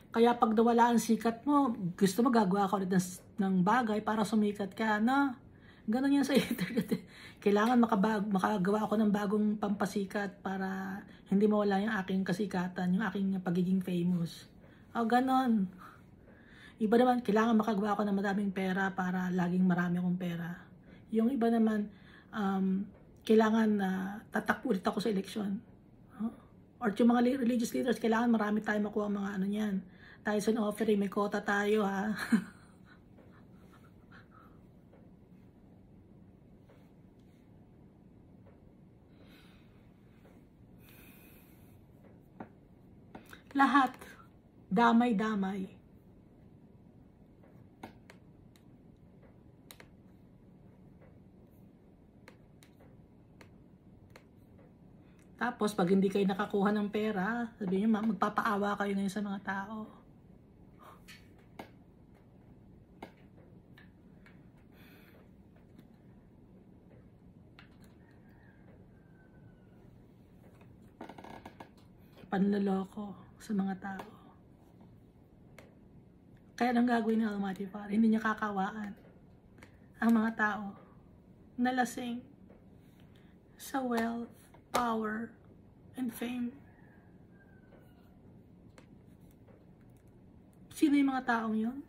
Kaya pag nawala ang sikat mo, gusto mo gagawa ka ulit ng bagay para sumikat ka, na ganon yan sa internet. Kailangan makagawa ako ng bagong pampasikat para hindi mawala yung aking kasikatan, yung aking pagiging famous. O ganon. Iba naman, kailangan makagawa ako ng madaming pera para laging marami akong pera. Yung iba naman, kailangan tatakbo ulit ako sa eleksyon. Or yung mga religious leaders, kailangan marami tayo makuha mga niyan. Tyson offering, may quota tayo, ha. Lahat, damay-damay. Tapos, pag hindi kayo nakakuha ng pera, sabihin nyo, magpapaawa kayo ngayon sa mga tao. Panloloko sa mga tao. Kaya nang gagawin ng Almighty Father, hindi niya kakawaan ang mga tao na lasing sa wealth, power, and fame. Sino yung mga taong yun?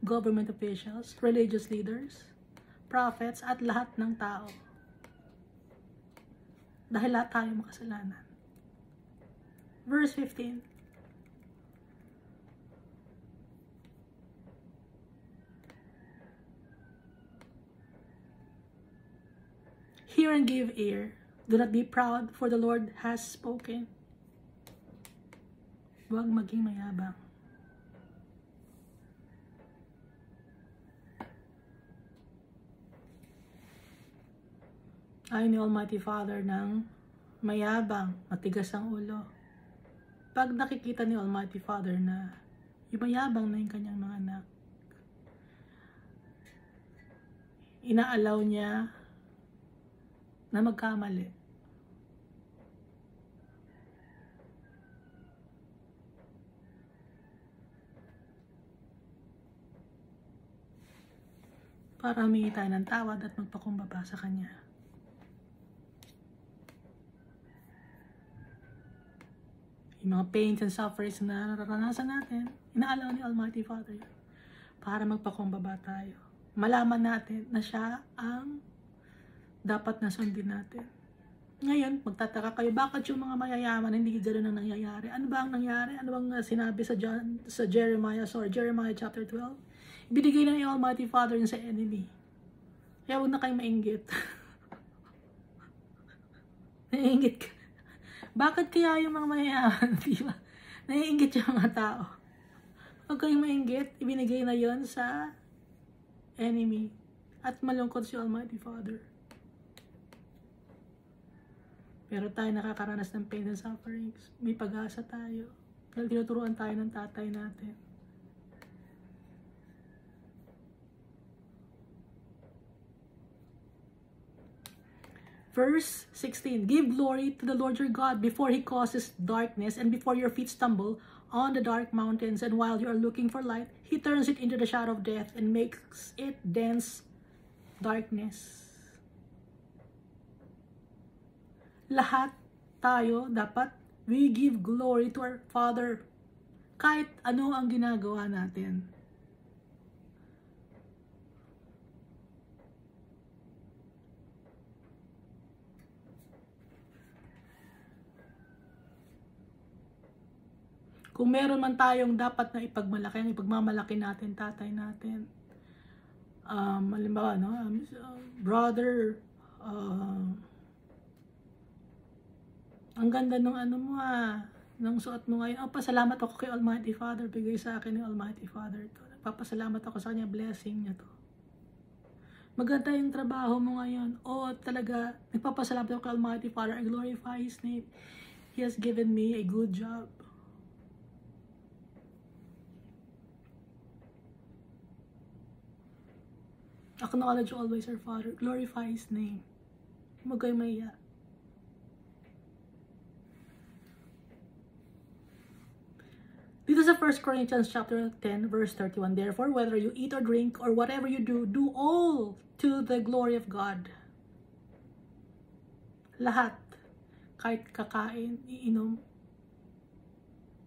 Government officials, religious leaders, prophets, at lahat ng tao. Dahil lahat tayo makasalanan. Verse 15. Hear and give ear. Do not be proud, for the Lord has spoken. Huwag maging mayabang. Ayaw ni Almighty Father ng mayabang, matigas ang ulo. Pag nakikita ni Almighty Father na yung mayabang na yung kanyang mga anak, inaalaw niya na magkamali. Para humingi tayo ng tawad at magpakumbaba sa Kanya. Yung mga pains and sufferings na nararanasan natin, inaalaw ni Almighty Father para magpakumbaba tayo. Malaman natin na siya ang dapat na sundin natin. Ngayon, magtataka kayo, bakit yung mga mayayaman hindi gano'n ang nangyayari? Ano ba ang nangyari? Ano bang sinabi sa Jeremiah chapter 12? Ibinigay ng Almighty Father yun sa enemy. Kaya huwag na kayong mainggit. Naiinggit ka. Bakit kaya yung mga mayayaman, di ba? Naiinggit yung mga tao. Huwag kayong mainggit, ibinigay na yon sa enemy. At malungkot si Almighty Father. Pero tayo nakakaranas ng pain and sufferings. May pag-asa tayo. Dahil tinuturuan tayo ng tatay natin. Verse 16, give glory to the Lord your God before He causes darkness and before your feet stumble on the dark mountains. And while you are looking for light, He turns it into the shadow of death and makes it dense darkness. Lahat tayo dapat we give glory to our Father. Kahit ano ang ginagawa natin. Kung meron man tayong dapat na ipagmalaki, ipagmamalaki natin, tatay natin. Halimbawa, no? Brother, ang ganda nung ano mo ng suot mo ngayon. Pasalamat ako kay Almighty Father. Bigay sa akin ni Almighty Father to. Nagpapasalamat ako sa kanya, blessing niya to. Maganda yung trabaho mo ngayon. Talaga, nagpapasalamat ako kay Almighty Father. I glorify His name. He has given me a good job. Acknowledge always our Father. Glorify His name. Huwag kayo mahiya. Dito sa 1 Corinthians chapter 10 verse 31, therefore, whether you eat or drink or whatever you do, do all to the glory of God. Lahat. Kahit kakain, iinom,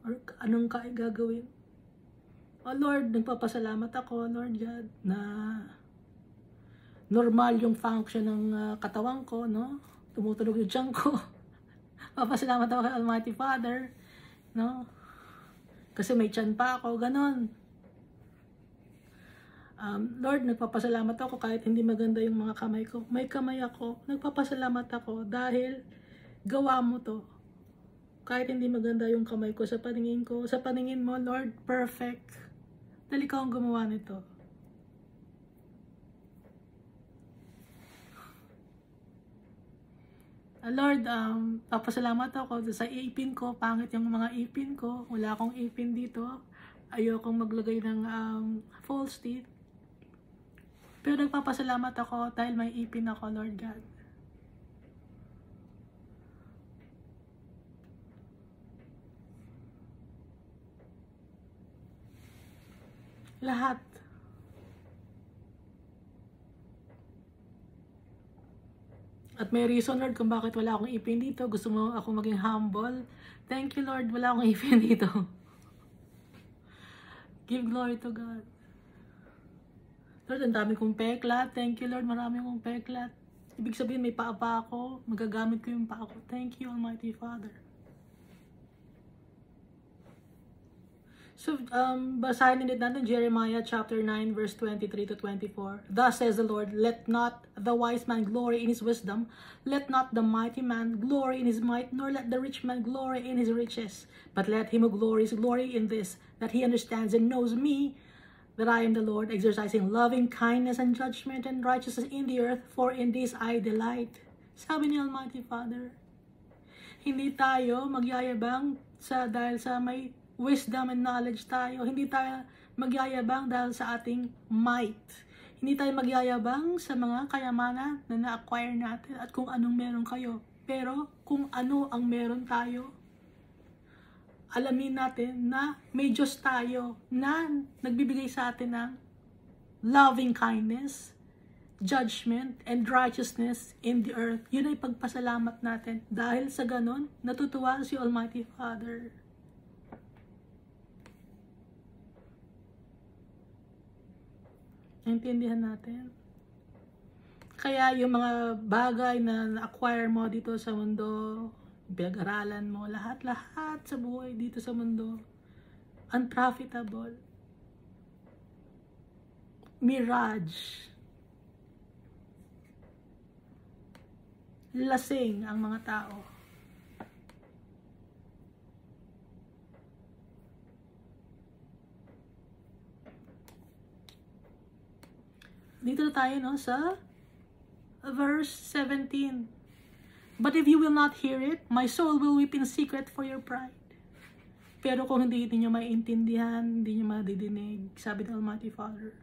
or anong gagawin. Lord, nagpapasalamat ako, Lord God, na normal yung function ng katawan ko, no? Tumutulog yung tiyan ko. Papasalamat ako kay Almighty Father, no? Kasi may tiyan pa ako, ganon. Lord, nagpapasalamat ako kahit hindi maganda yung mga kamay ko. May kamay ako, nagpapasalamat ako dahil gawa mo to. Kahit hindi maganda yung kamay ko sa paningin ko, sa paningin mo, Lord, perfect. Dahil ikaw ang gumawa nito. Lord, papasalamat ako sa ipin ko. Pangit yung mga ipin ko. Wala akong ipin dito. Ayokong maglagay ng false teeth. Pero nagpapasalamat ako dahil may ipin ako, Lord God. Lahat. At may reason, Lord, kung bakit wala akong ipin dito. Gusto mo ako maging humble. Thank you, Lord, wala akong ipin dito. Give glory to God. Lord, ang dami kong peklat. Thank you, Lord, marami kong peklat. Ibig sabihin, may paa pa ako. Magagamit ko yung paa ko. Thank you, Almighty Father. So, basahin din natin Jeremiah chapter 9 verse 23 to 24. Thus says the Lord, let not the wise man glory in his wisdom, let not the mighty man glory in his might, nor let the rich man glory in his riches. But let him who glories glory in this, that he understands and knows me, that I am the Lord, exercising loving kindness and judgment and righteousness in the earth, for in this I delight. Sabi ni Almighty Father, hindi tayo magyayabang dahil sa may wisdom and knowledge tayo. Hindi tayo magyayabang dahil sa ating might. Hindi tayo magyayabang sa mga kayamanan na na-acquire natin at kung anong meron kayo. Pero kung ano ang meron tayo, alamin natin na may Diyos tayo na nagbibigay sa atin ng loving kindness, judgment, and righteousness in the earth. Yun ay pagpasalamat natin. Dahil sa ganon, natutuwa si Almighty Father. Naintindihan natin. Kaya yung mga bagay na na-acquire mo dito sa mundo, pinag-aralan mo, lahat-lahat sa buhay dito sa mundo, unprofitable. Mirage. Lasing ang mga tao. Dito na tayo, no, sa verse 17. But if you will not hear it, my soul will weep in secret for your pride. Pero kung hindi niyo maiintindihan, hindi niyo madidinig, sabi ng Almighty Father,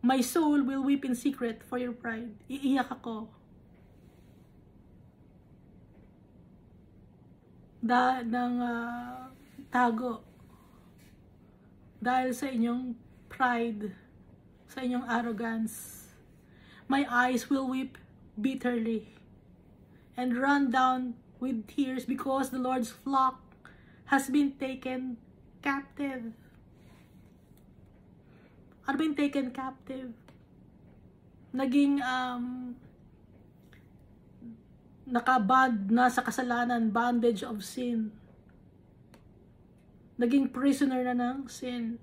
my soul will weep in secret for your pride. Iiyak ako. Tago. Dahil sa inyong pride, sa inyong arrogance. My eyes will weep bitterly and run down with tears because the Lord's flock has been taken captive. Are being taken captive? Naging nakabad na sa kasalanan, bondage of sin. Naging prisoner na ng sin.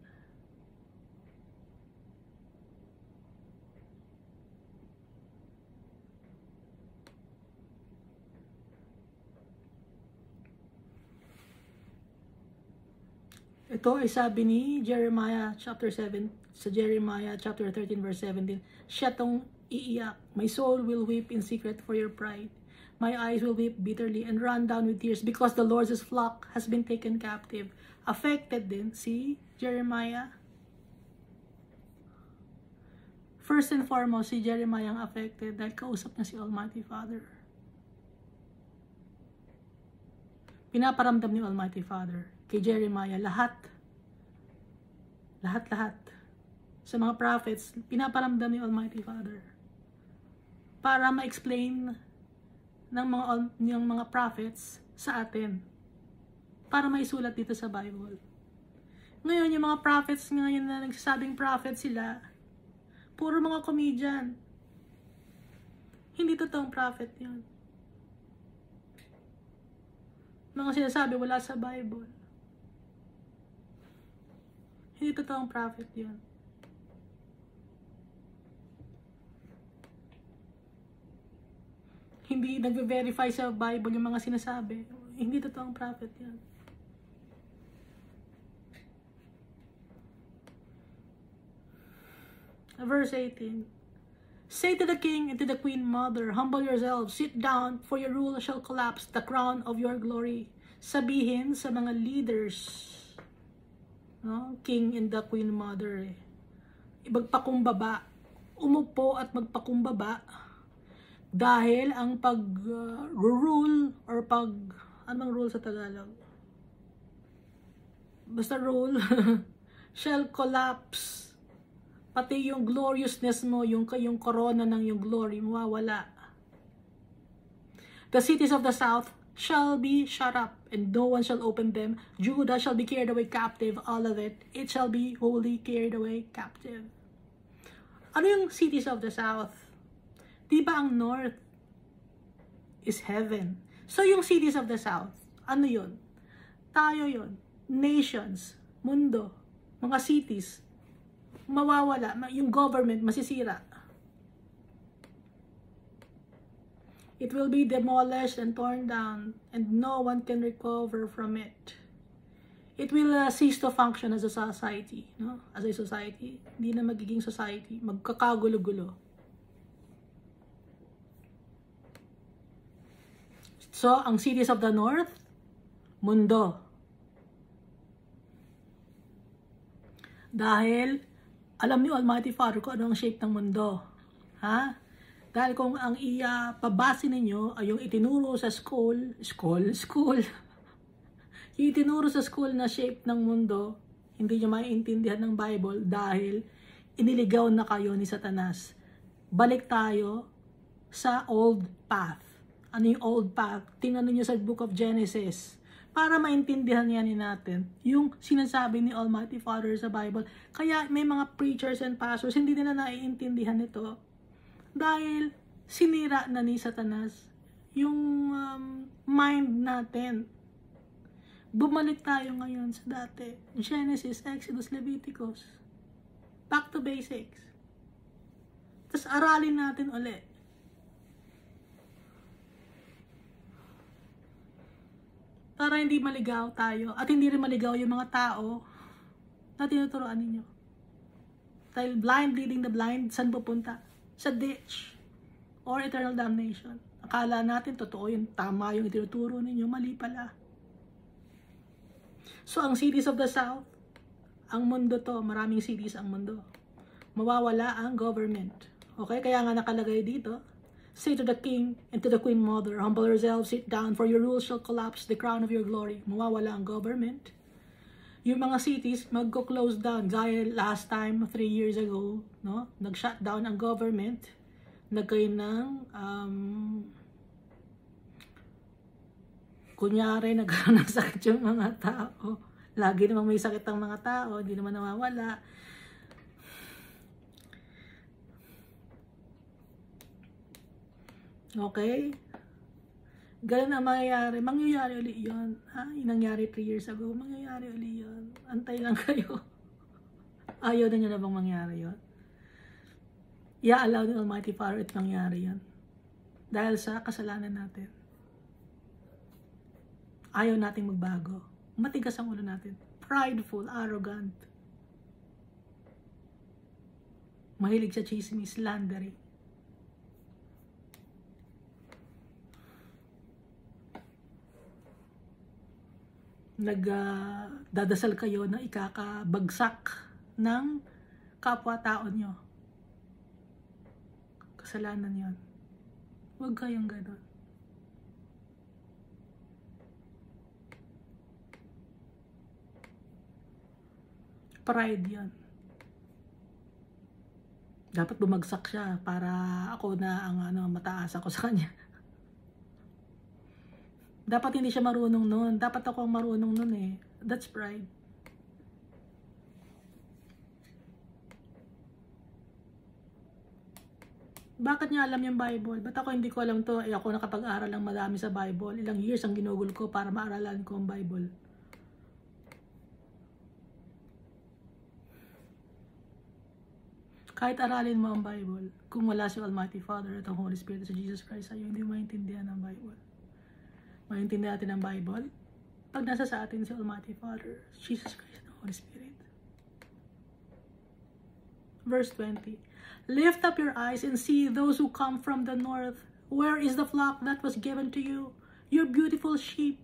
Ito ay sabi ni Jeremiah chapter 7, sa Jeremiah chapter 13 verse 17, siya tong iiyak. My soul will weep in secret for your pride. My eyes will weep bitterly and run down with tears because the Lord's flock has been taken captive. Affected din si Jeremiah. First and foremost, si Jeremiah ang affected dahil kausap niya si Almighty Father. Pinaparamdam ni Almighty Father kay Jeremiah lahat sa mga prophets, pinaparamdam ni Almighty Father para ma-explain ng mga prophets sa atin, para maisulat dito sa Bible. Ngayon, yung mga prophets ngayon na nagsasabing prophet sila, puro mga comedian. Hindi totoong prophet yun. Mga sinasabi wala sa Bible. Hindi totoong prophet yun. Hindi nag-verify sa Bible yung mga sinasabi. Hindi totoong prophet yun. Verse 18. Say to the king and to the queen mother, humble yourselves, sit down, for your rule shall collapse, the crown of your glory. Sabihin sa mga leaders, no? King and the queen mother, magpakumbaba, umupo at magpakumbaba, dahil ang rule or anong rule sa Tagalog? Basta rule, shall collapse. Pati yung gloriousness mo, yung corona ng yung glory, mawawala. The cities of the south shall be shut up, and no one shall open them. Judah shall be carried away captive, all of it. It shall be wholly carried away captive. Ano yung cities of the south? Di ba ang north is heaven? So yung cities of the south, ano yun? Tayo yun. Nations, mundo, mga cities, mawawala, yung government masisira. It will be demolished and torn down, and no one can recover from it. It will cease to function as a society, no? As a society, hindi na magiging society, magkakagulo-gulo. So, ang cities of the north, mundo. Dahil alam ni Almighty Father kung ano ang shape ng mundo. Ha? Dahil kung ang pabase ninyo ay yung itinuro sa school. Yung itinuro sa school na shape ng mundo, hindi nyo maiintindihan ng Bible dahil iniligaw na kayo ni Satanas. Balik tayo sa old path. Ano yung old path? Tingnan niyo sa Book of Genesis. Para maintindihan yan natin yung sinasabi ni Almighty Father sa Bible. Kaya may mga preachers and pastors hindi nila naiintindihan ito dahil sinira na ni Satanas yung mind natin. Bumalik tayo ngayon sa dati. Genesis, Exodus, Leviticus. Back to basics. Tapos aralin natin ulit. Para hindi maligaw tayo at hindi rin maligaw yung mga tao na tinuturoan ninyo. Dahil blind leading the blind, saan pupunta? Sa ditch or eternal damnation. Akala natin totoo yung tama yung itinuturo ninyo, mali pala. So ang cities of the south, ang mundo to, maraming cities ang mundo. Mawawala ang government. Okay, kaya nga nakalagay dito, say to the king and to the queen mother, humble yourselves, sit down, for your rule shall collapse the crown of your glory. Mawawala ang government. Yung mga cities, magko-close down. Gaya last time, 3 years ago, no? Nag-shut down ang government. Nagkaroon ng, kunyari, nagkaroon ng sakit yung mga tao. Lagi naman may sakit ang mga tao, hindi naman nawawala. Okay? Ganun ang mangyayari. Mangyayari ulit yun. Ha? Yung nangyari 3 years ago, mangyayari ulit yun. Antay lang kayo. Ayaw na nyo na bang mangyari yun? I-allow ni Almighty Father at mangyari yun. Dahil sa kasalanan natin. Ayaw nating magbago. Matigas ang ulo natin. Prideful, arrogant. Mahilig sa chismis, slandering. Nagdadasal kayo na ikakabagsak ng kapwa-tao nyo. Kasalanan yon. Huwag kayong gano'n. Pride yan. Dapat bumagsak siya para ako na ang mataas ako sa kanya. Dapat hindi siya marunong nun. Dapat ako ang marunong nun eh. That's pride. Bakit niya alam yung Bible? Ba't ako hindi ko alam to? Ako nakapag-aral lang madami sa Bible. Ilang years ang ginugol ko para maaralan ko ang Bible. Kahit aralin mo ang Bible, kung wala si Almighty Father at ang Holy Spirit sa Jesus Christ sa'yo, hindi maintindihan ang Bible. Maintindihan natin ang Bible pag nasa sa atin si Almighty Father, Jesus Christ, and the Holy Spirit. Verse 20. Lift up your eyes and see those who come from the north. Where is the flock that was given to you? Your beautiful sheep.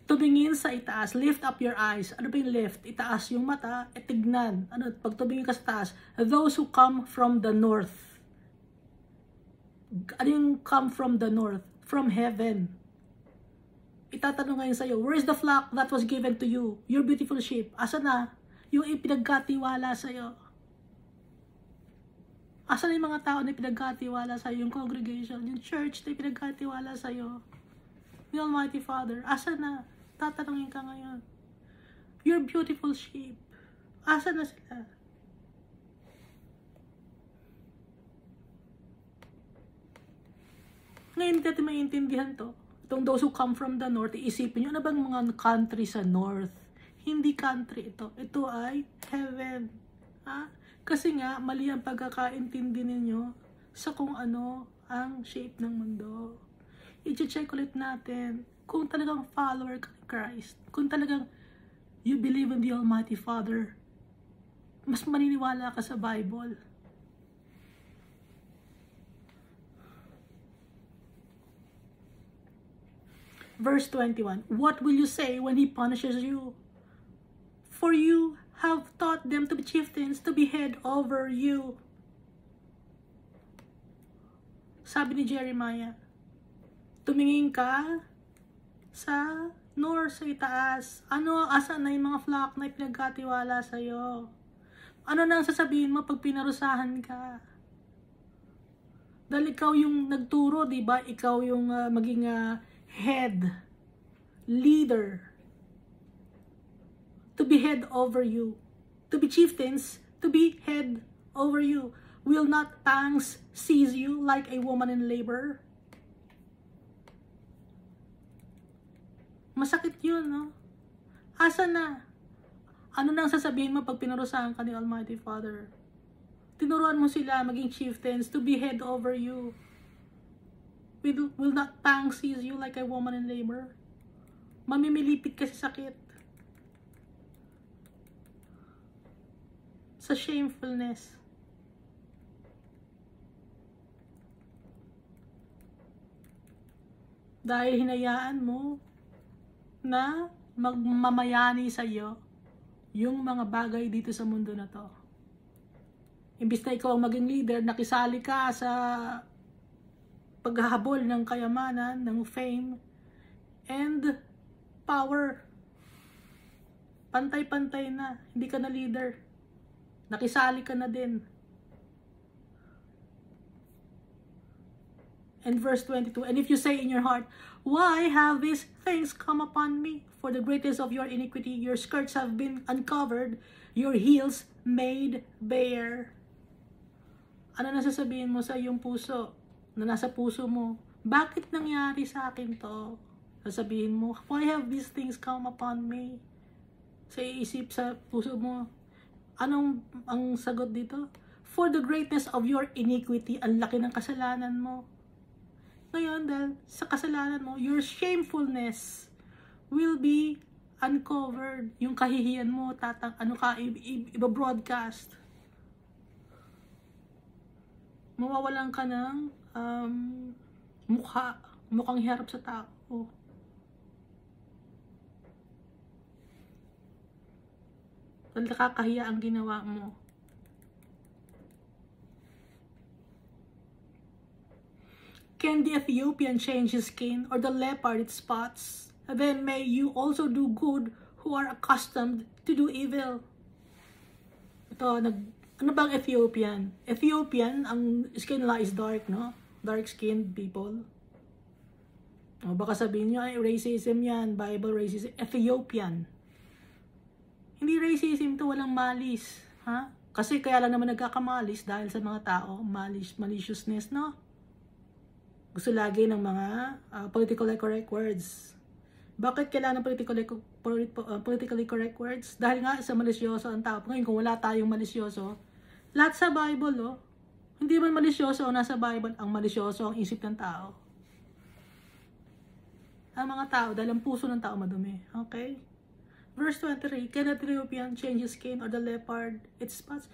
Tumingin sa itaas. Lift up your eyes. Ano ba yung lift? Itaas yung mata, tignan. Ano, pag tumingin ka sa taas, those who come from the north. Ano yung come from the north? From heaven. Itatanong ngayon sa'yo, where is the flock that was given to you? Your beautiful sheep. Asa na? Yung ipinagkatiwala sa'yo. Asa na yung mga tao na ipinagkatiwala sa'yo? Yung congregation, yung church na ipinagkatiwala sa'yo. The Almighty Father. Asa na? Tatanungin ka ngayon. Your beautiful sheep. Asa na sila? Ngayon natin maintindihan to. Itong those who come from the north, iisipin nyo, ano bang mga country sa north? Hindi country ito. Ito ay heaven. Ha? Kasi nga, mali ang pagkakaintindi ninyo sa kung ano ang shape ng mundo. I-check ulit natin kung talagang follower ka ni Christ. Kung talagang you believe in the Almighty Father, mas maniniwala ka sa Bible. Verse 21, what will you say when he punishes you? For you have taught them to be chieftains, to be head over you. Sabi ni Jeremiah, tumingin ka sa north, sa itaas. Ano, asan na yung mga flock na ipinagkatiwala sa'yo? Ano nang sasabihin mo pag pinarusahan ka? Dahil ikaw yung nagturo, di ba? Ikaw yung maging head, leader, to be head over you, to be chieftains, to be head over you. Will not pangs seize you like a woman in labor? Masakit yun, no? Asa na? Ano nang sasabihin mo pag pinarusahan ka ni Almighty Father? Tinuruan mo sila maging chieftains to be head over you. Will not pangs seize you like a woman in labor? Mamimilipit ka sa sakit. Sa shamefulness. Dahil hinayaan mo na magmamayani sa iyo yung mga bagay dito sa mundo na to. Imbis na ikaw ang maging leader, nakisali ka sa paghahabol ng kayamanan, ng fame, and power. Pantay-pantay na. Hindi ka na leader. Nakisali ka na din. And verse 22, and if you say in your heart, why have these things come upon me? For the greatness of your iniquity, your skirts have been uncovered, your heels made bare. Ano na sasabihin mo sa iyong puso, na nasa puso mo? Bakit nangyari sa akin to? Sasabihin mo, why have these things come upon me? Sa iisip, sa puso mo. Anong ang sagot dito? For the greatness of your iniquity, ang laki ng kasalanan mo. Ngayon, dahil sa kasalanan mo, your shamefulness will be uncovered. Yung kahihiyan mo, iba-broadcast. Mawawalan ka ng mukhang hiharap sa tao. Dahil nakakahiya ang ginawa mo. Can the Ethiopian change his skin, or the leopard its spots? Then may you also do good who are accustomed to do evil. Ito, ano bang Ethiopian? Ethiopian, ang skin nila is dark, no? Dark-skinned people. O baka sabihin nyo, ay racism yan, Bible racism. Ethiopian. Hindi racism to, walang malis. Ha? Kasi kaya lang naman nagkakamalis dahil sa mga tao, maliciousness, no? Gusto lagi ng mga politically correct words. Bakit kailangan ng politically correct words? Dahil nga sa malisyoso ang tao. Ngayon, kung wala tayong malisyoso, lahat sa Bible, hindi man malisyoso o nasa Bible, ang malisyoso ang isip ng tao. Ang mga tao, dahil ang puso ng tao madumi. Okay? Verse 23, can the Ethiopian change his skin, or the leopard its spots?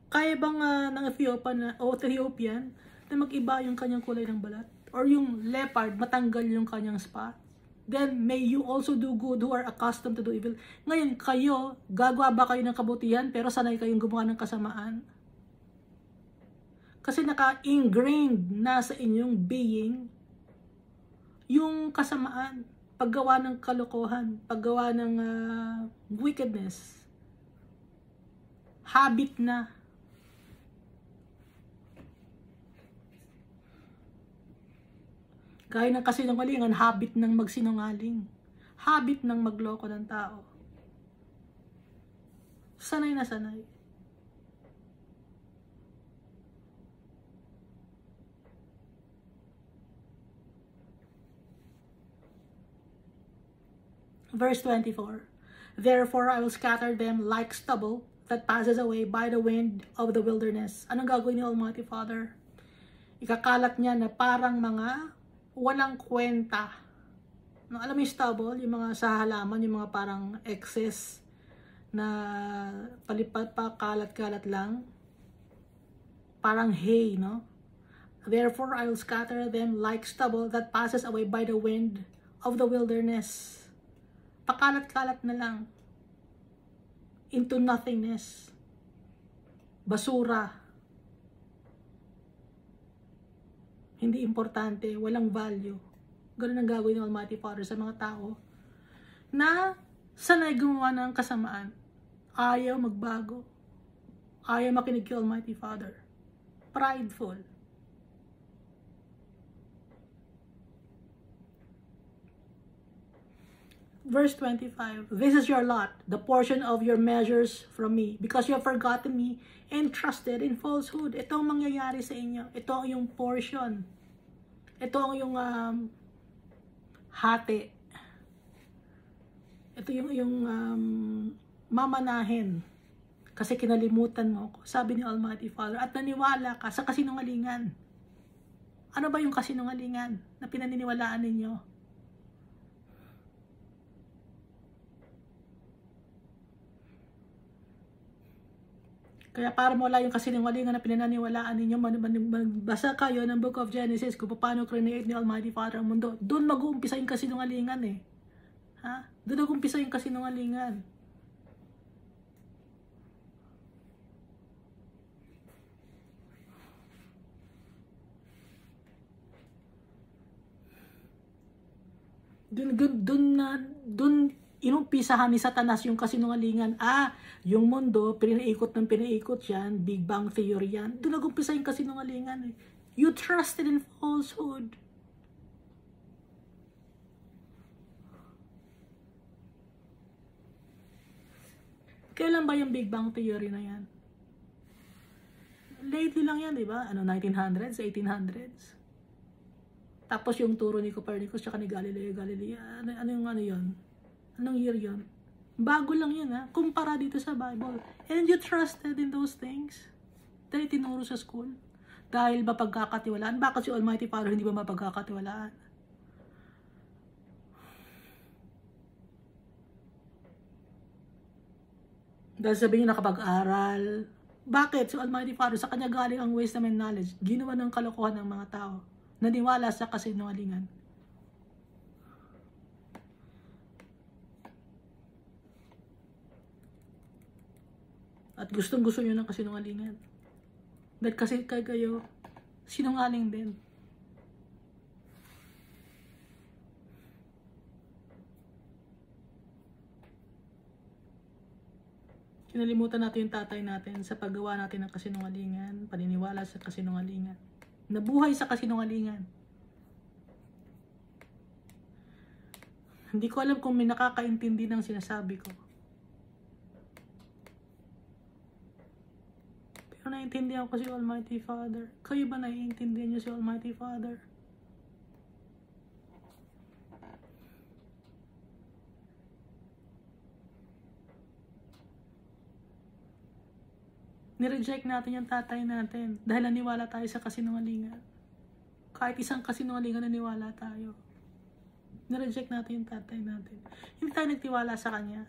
Kaya bang ng Ethiopian na mag-iba yung kanyang kulay ng balat? Or yung leopard, matanggal yung kanyang spot? Then, may you also do good who are accustomed to do evil. Ngayon, kayo, gagawa ba kayo ng kabutihan, pero sanay kayong gumawa ng kasamaan? Kasi naka-ingrained na sa inyong being yung kasamaan, paggawa ng kalokohan, paggawa ng wickedness. Habit na. Gaya ng kasinungalingan, habit ng magsinungaling. Habit ng magloko ng tao. Sanay na sanay. Verse 24, therefore I will scatter them like stubble that passes away by the wind of the wilderness. Anong gagawin ni Almighty Father? Ikakalat niya na parang mga walang kwenta. No, alam mo yung stubble, yung mga sa halaman, yung mga parang excess na palipat pa, kalat-kalat lang. Parang hay, no? Therefore I will scatter them like stubble that passes away by the wind of the wilderness. Pakalat-kalat na lang. Into nothingness. Basura. Hindi importante, walang value. Ganun ang gagawin ng Almighty Father sa mga tao na sanay gumawa ng kasamaan. Ayaw magbago. Ayaw makinig kay Almighty Father. Prideful. Verse 25, this is your lot, the portion of your measures from me, because you have forgotten me and trusted in falsehood. Ito ang mangyayari sa inyo. Ito ang yung portion. Ito ang yung hati. Ito yung mamanahin. Kasi kinalimutan mo ko, sabi ni Almighty Father, at naniwala ka sa kasinungalingan. Ano ba yung kasinungalingan na pinaniniwalaan ninyo? Kaya para mawala yung kasinungalingan na pinaniniwalaan ninyo, magbasa kayo ng Book of Genesis kung paano create ni Almighty Father ang mundo. Doon mag-uumpisa yung kasinungalingan eh. Ha? Doon mag-uumpisa yung kasinungalingan. Doon inumpisahan ni Satanas yung kasinungalingan. Yung mundo, pinaikot yan, Big Bang Theory yan. Doon nag-umpisa yung kasinungalingan eh. You trusted in falsehood. Kailan ba yung Big Bang Theory na yan? Lately lang yan, di ba? 1900s, 1800s? Tapos yung turo ni Copernicus tsaka ni Galileo Galilei, ano yun? Anong year yun? Bago lang yun ha. Kumpara dito sa Bible. And you trusted in those things? Dahil tinuro sa school? Dahil ba pagkakatiwalaan? Bakit si Almighty Father hindi ba mapagkakatiwalaan? Dahil sabihin nyo nakapag-aral. Bakit si Almighty Father sa kanya galing ang wisdom and knowledge? Ginawa ng kalokohan ng mga tao. Naniwala sa kasinungalingan. At gustong-gusto nyo ng kasinungalingan. Dahil kasi kayo, sinungaling din. Kinalimutan natin yung tatay natin sa paggawa natin ng kasinungalingan, paniniwala sa kasinungalingan. Nabuhay sa kasinungalingan. Hindi ko alam kung may nakakaintindi ng sinasabi ko. Pero naiintindihan ko si Almighty Father. Kayo ba naiintindihan niyo si Almighty Father? Nireject natin yung tatay natin dahil naniwala tayo sa kasinungalingan. Kahit isang kasinungalingan naniwala tayo. Nireject natin yung tatay natin. Hindi tayo nagtiwala sa kanya.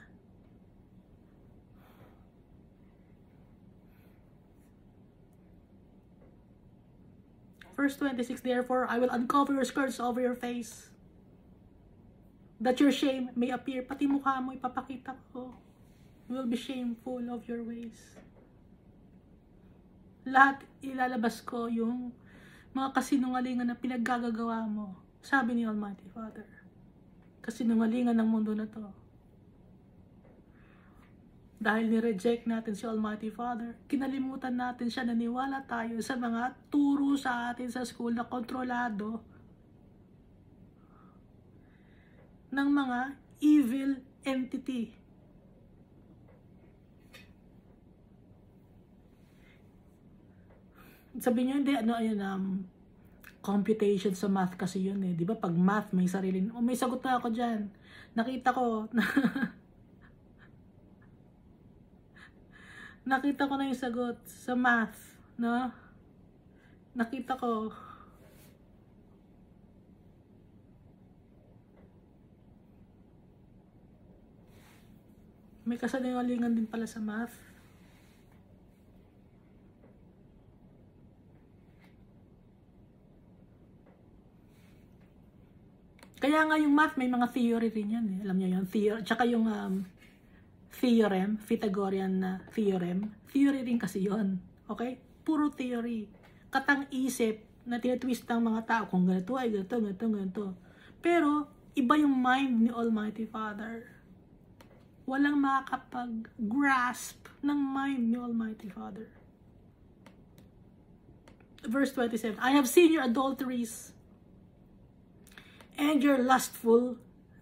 Verse 26, therefore, I will uncover your skirts over your face, that your shame may appear. Pati mukha mo ipapakita ko. You will be shameful of your ways. Lahat ilalabas ko yung mga kasinungalingan na pinaggagawa mo. Sabi ni Almighty Father. Kasinungalingan ng mundo na to. Dahil ni-reject natin si Almighty Father, kinalimutan natin siya, naniwala tayo sa mga turo sa atin sa school na kontrolado ng mga evil entity. Sabi niyo, hindi, computation sa math kasi yun eh. Di ba pag math may sariling, may sagot na ako dyan. Nakita ko na nakita ko na yung sagot sa math, no? Nakita ko. May kasalingalingan din pala sa math. Kaya nga yung math, may mga theory rin yan eh. Alam niyo yun? Theory, tsaka yung theorem, Pythagorean na theorem, theory rin kasi yon. Okay? Puro theory. Katang-isip na tinatwist ng mga tao kung ganito ay ganito. Pero, iba yung mind ni Almighty Father. Walang makakapag-grasp ng mind ni Almighty Father. Verse 27, I have seen your adulteries and your lustful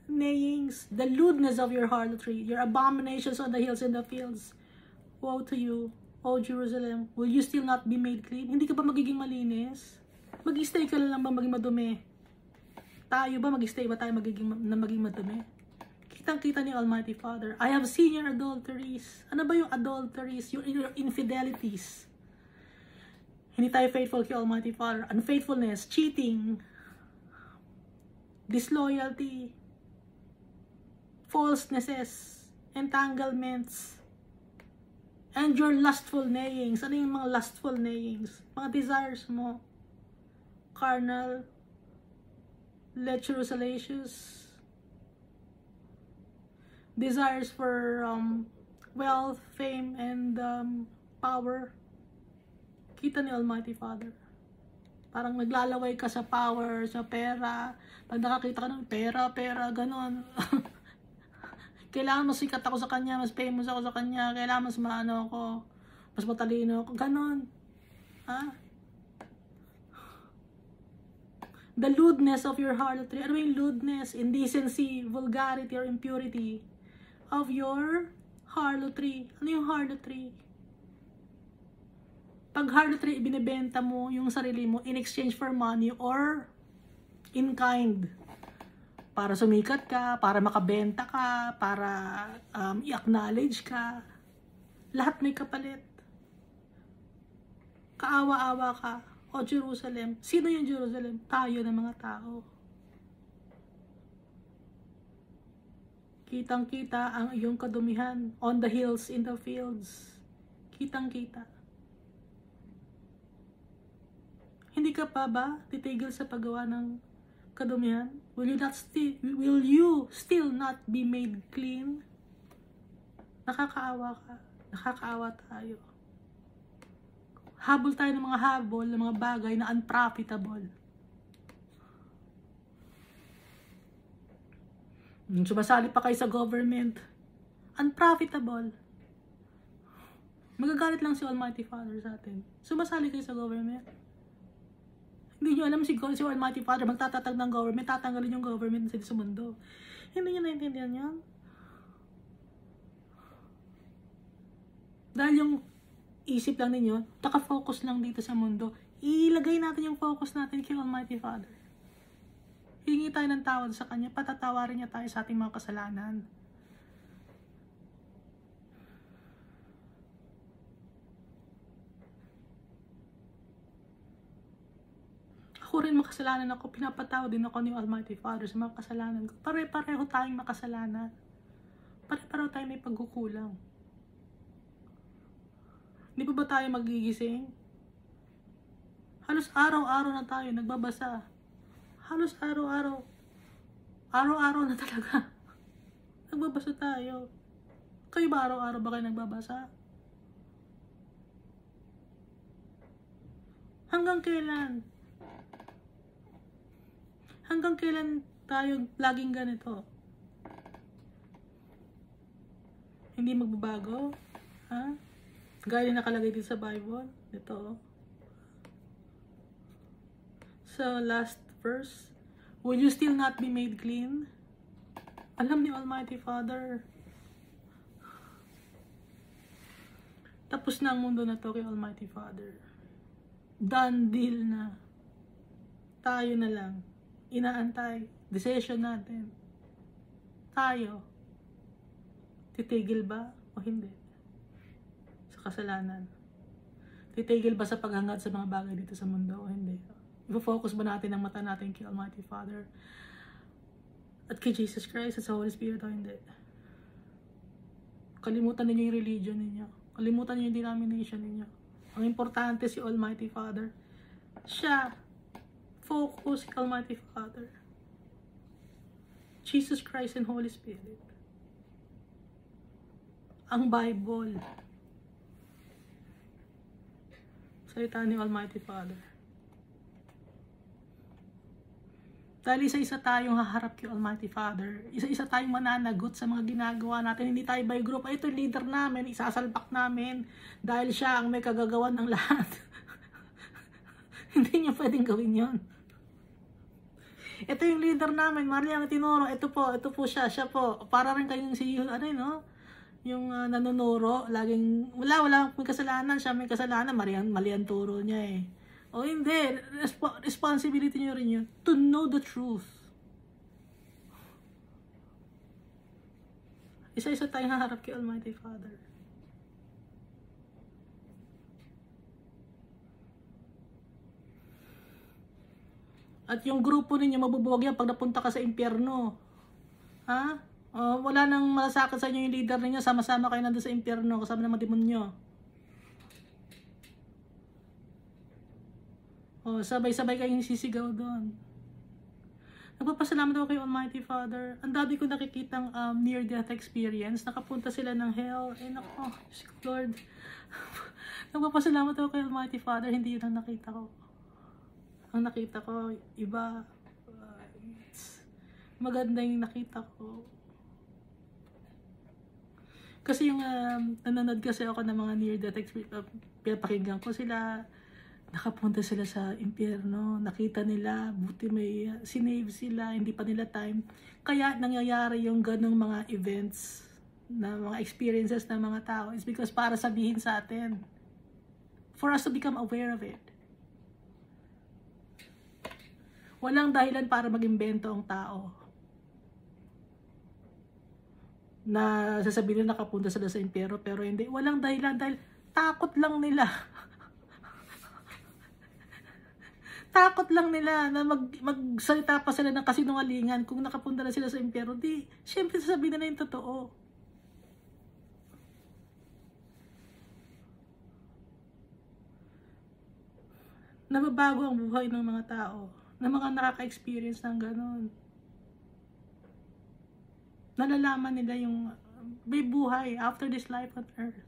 neighings, the lewdness of your harlotry, your abominations on the hills and the fields. Woe to you, O Jerusalem, will you still not be made clean? Hindi ka ba magiging malinis? Mag-stay ka lang ba maging madumi? Tayo ba, mag-stay ba tayo maging madumi? Kitang-kita ni Almighty Father, I have seen your adulteries. Ano ba yung adulteries? Your infidelities. Hindi tayo faithful kay Almighty Father. Unfaithfulness, cheating, disloyalty, falsenesses, entanglements, and your lustful neighings. Ano yung mga lustful neighings? Mga desires mo. Carnal, lecherous, salacious, desires for wealth, fame, and power. Kita ni Almighty Father. Parang naglalaway ka sa power, sa pera. Pag nakakita ka ng pera, ganon. Kailangan mas sikat ako sa kanya, mas famous ako sa kanya, kailangan mas maano ako, mas matalino ako, ganon. Ha? The lewdness of your harlotry. Ano yung lewdness? Indecency, vulgarity, or impurity of your harlotry. Ano yung harlotry? Pag harlotry, ibinibenta mo yung sarili mo in exchange for money or in kind. Para sumikat ka, para makabenta ka, para i-acknowledge ka. Lahat may kapalit. Kaawa-awa ka. O Jerusalem. Sino yung Jerusalem? Tayo na mga tao. Kitang-kita ang iyong kadumihan on the hills, in the fields. Kitang-kita. Hindi ka pa ba titigil sa paggawa ng kadumihan? Will you still not be made clean? Nakakaawa ka. Nakakaawa tayo. Habol tayo ng mga habol, ng mga bagay na unprofitable. Sumasali pa kayo sa government. Unprofitable. Magagalit lang si Almighty Father sa atin. Sumasali kayo sa government. Hindi nyo alam si Almighty Father magtatatag ng government, tatanggalin yung government sa mundo. Hindi nyo naintindihan yan. Dahil yung isip lang ninyo, nakafocus lang dito sa mundo, ilagay natin yung focus natin kay Almighty Father. Hingi tayo ng tawad sa Kanya, patatawarin niya tayo sa ating mga kasalanan. Ako rin makasalanan ako, pinapatawad din ako ni Almighty Father sa mga kasalanan ko. Pare-pareho tayong makasalanan. Pare-pareho tayong may pagkukulang. Hindi pa ba tayo magigising? Halos araw-araw na tayo nagbabasa. Halos araw-araw. Araw-araw na talaga. Nagbabasa tayo. Kayo ba araw-araw ba kayo nagbabasa? Hanggang kailan? Hanggang kailan tayo laging ganito? Hindi magbabago? Ha? Gaya na nakalagay dito sa Bible. Ito. So, last verse. Will you still not be made clean? Alam ni Almighty Father. Tapos na ang mundo na to kay Almighty Father. Done deal na. Tayo na lang. Inaantay. Decision natin. Tayo. Titigil ba o hindi? Kasalanan. Titigil ba sa paghangad sa mga bagay dito sa mundo o hindi? I-focus ba natin ang mata natin kay Almighty Father at kay Jesus Christ at sa Holy Spirit o hindi? Kalimutan ninyo yung religion ninyo. Kalimutan ninyo yung denomination ninyo. Ang importante si Almighty Father. Siya. Focus kay Almighty Father. Jesus Christ and Holy Spirit. Ang Bible. Salita ni Almighty Father. Dahil isa-isa tayong haharap kay Almighty Father. Isa-isa tayong mananagot sa mga ginagawa natin. Hindi tayo by group. Ito yung leader namin. Isasalpak namin. Dahil siya ang may kagagawan ng lahat. Hindi niya pwedeng gawin yon. Ito yung leader namin, Mariang Tinoro. Ito po siya po. Para rin kayong si, ano yun, no? Yung nanunuro, laging, wala may kasalanan, siya may kasalanan, mali ang turo niya eh. O hindi, responsibility niyo rin yun, to know the truth. Isa-isa tayong haharap kay Almighty Father. At yung grupo ninyo, mabubuwag yan pag napunta ka sa impyerno. Ha? Wala nang malasakit sa inyo yung leader ninyo, sama-sama kayo nandun sa impyerno, kasama ng mga demonyo. Sabay-sabay kayong sisigaw doon. Nagpapasalamat ako kay Almighty Father. Ang dami ko nakikitang near-death experience. Nakapunta sila ng hell. Nako, Lord. Nagpapasalamat ako kay Almighty Father. Hindi yun ang nakita ko. Ang nakita ko, iba. Maganda yung nakita ko. Kasi yung nanonood kasi ako ng mga near-death experience. Pinapakinggan ko sila. Nakapunta sila sa impyerno, nakita nila, buti may sinave sila, hindi pa nila time. Kaya nangyayari yung ganong mga events, na mga experiences ng mga tao, is because para sabihin sa atin, for us to become aware of it. Walang dahilan para mag-imbento ang tao. Na sasabihin nila nakapunta sila sa impyerno, pero hindi. Walang dahilan dahil takot lang nila. Takot lang nila na magsalita pa sila ng kasinungalingan kung nakapunta na sila sa impyerno. Di, syempre sasabihin na yung totoo. Nababago ang buhay ng mga tao, ng mga nakaka-experience ng ganon. Nalalaman nila yung may buhay after this life on earth.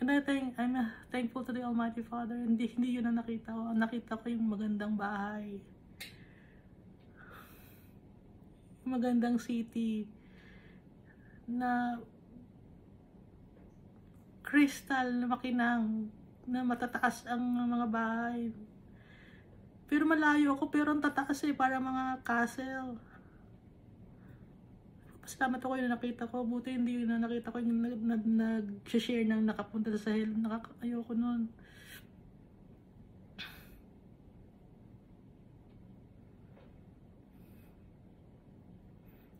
And I'm thankful to the Almighty Father. Hindi yun ang nakita ko. Nakita ko yung magandang bahay. Magandang city. Na crystal na makinang. Na matataas ang mga bahay. Pero malayo ako. Pero ang tataas para mga castle. Salamat ako yung nakita ko. Buti hindi yun na nakita ko yung nag-share ng nakapunta sa hell. Ayoko nun.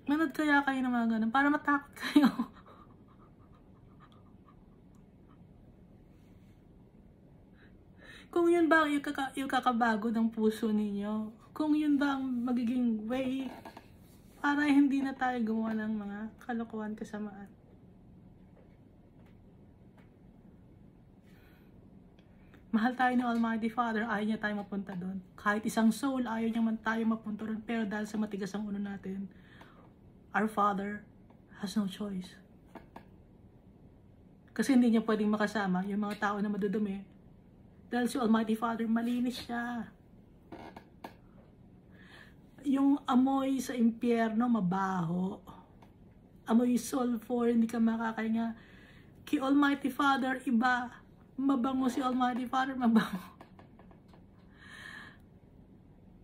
Manood kaya kayo ng mga ganun para matakot kayo. Kung yun ba yung kakabago ng puso ninyo, kung yun ba ang magiging way para hindi na tayo gumawa ng mga kalokohan, kasamaan. Mahal tayo ng Almighty Father, ayaw niya tayo mapunta doon. Kahit isang soul, ayaw niya man tayo mapunta doon. Pero dahil sa matigas ang ulo natin, our Father has no choice. Kasi hindi niya pwedeng makasama yung mga tao na madudumi. Dahil si Almighty Father, malinis siya. Yung amoy sa impyerno, mabaho. Amoy sulfur, hindi ka makakahinga. Kay Almighty Father, iba. Mabango si Almighty Father, mabango.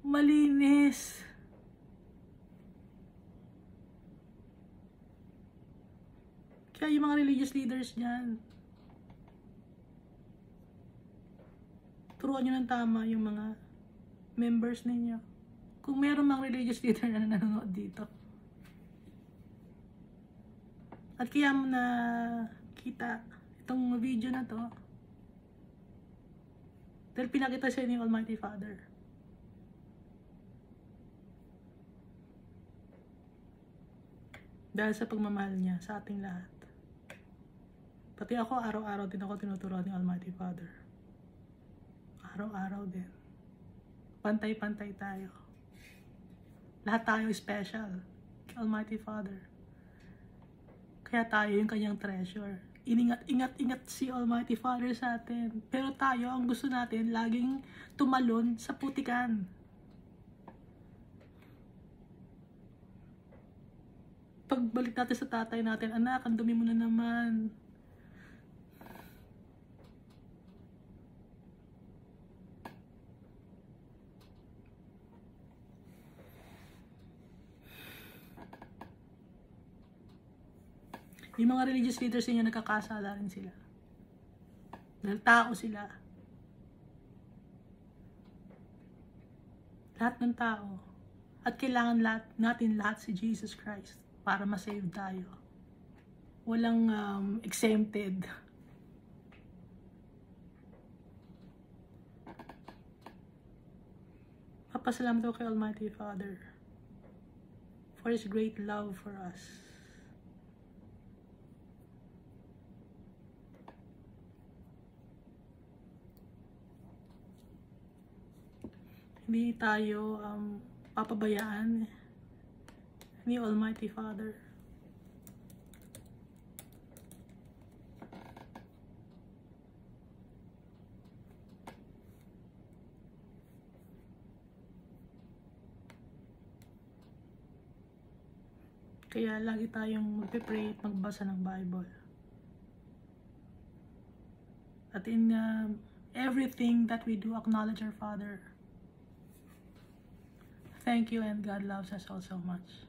Malinis. Kaya yung mga religious leaders dyan, turuan nyo ng tama yung mga members ninyo. Kung meron mang religious leader na nanonood dito. At kaya mo na kita itong video na to. Dahil pinakita siya ni Almighty Father. Dahil sa pagmamahal niya sa ating lahat. Pati ako, araw-araw din ako tinuturuan ni Almighty Father. Araw-araw din. Pantay-pantay tayo. Lahat tayo special kay Almighty Father. Kaya tayo yung kanyang treasure. Ingat si Almighty Father sa atin. Pero tayo, ang gusto natin, laging tumalon sa putikan. Pagbalik natin sa tatay natin, anak, ang dumi mo na naman. Yung mga religious leaders niya nagkakasala rin sila. Dahil tao sila. Lahat ng tao. At kailangan natin lahat si Jesus Christ para ma-save tayo. Walang exempted. Papasalamat ako kay Almighty Father for His great love for us. Hindi tayo papabayaan ni Almighty Father. Kaya lagi tayong magpe-pray at magbasa ng Bible. At in everything that we do, acknowledge our Father. Thank you, and God loves us all so much.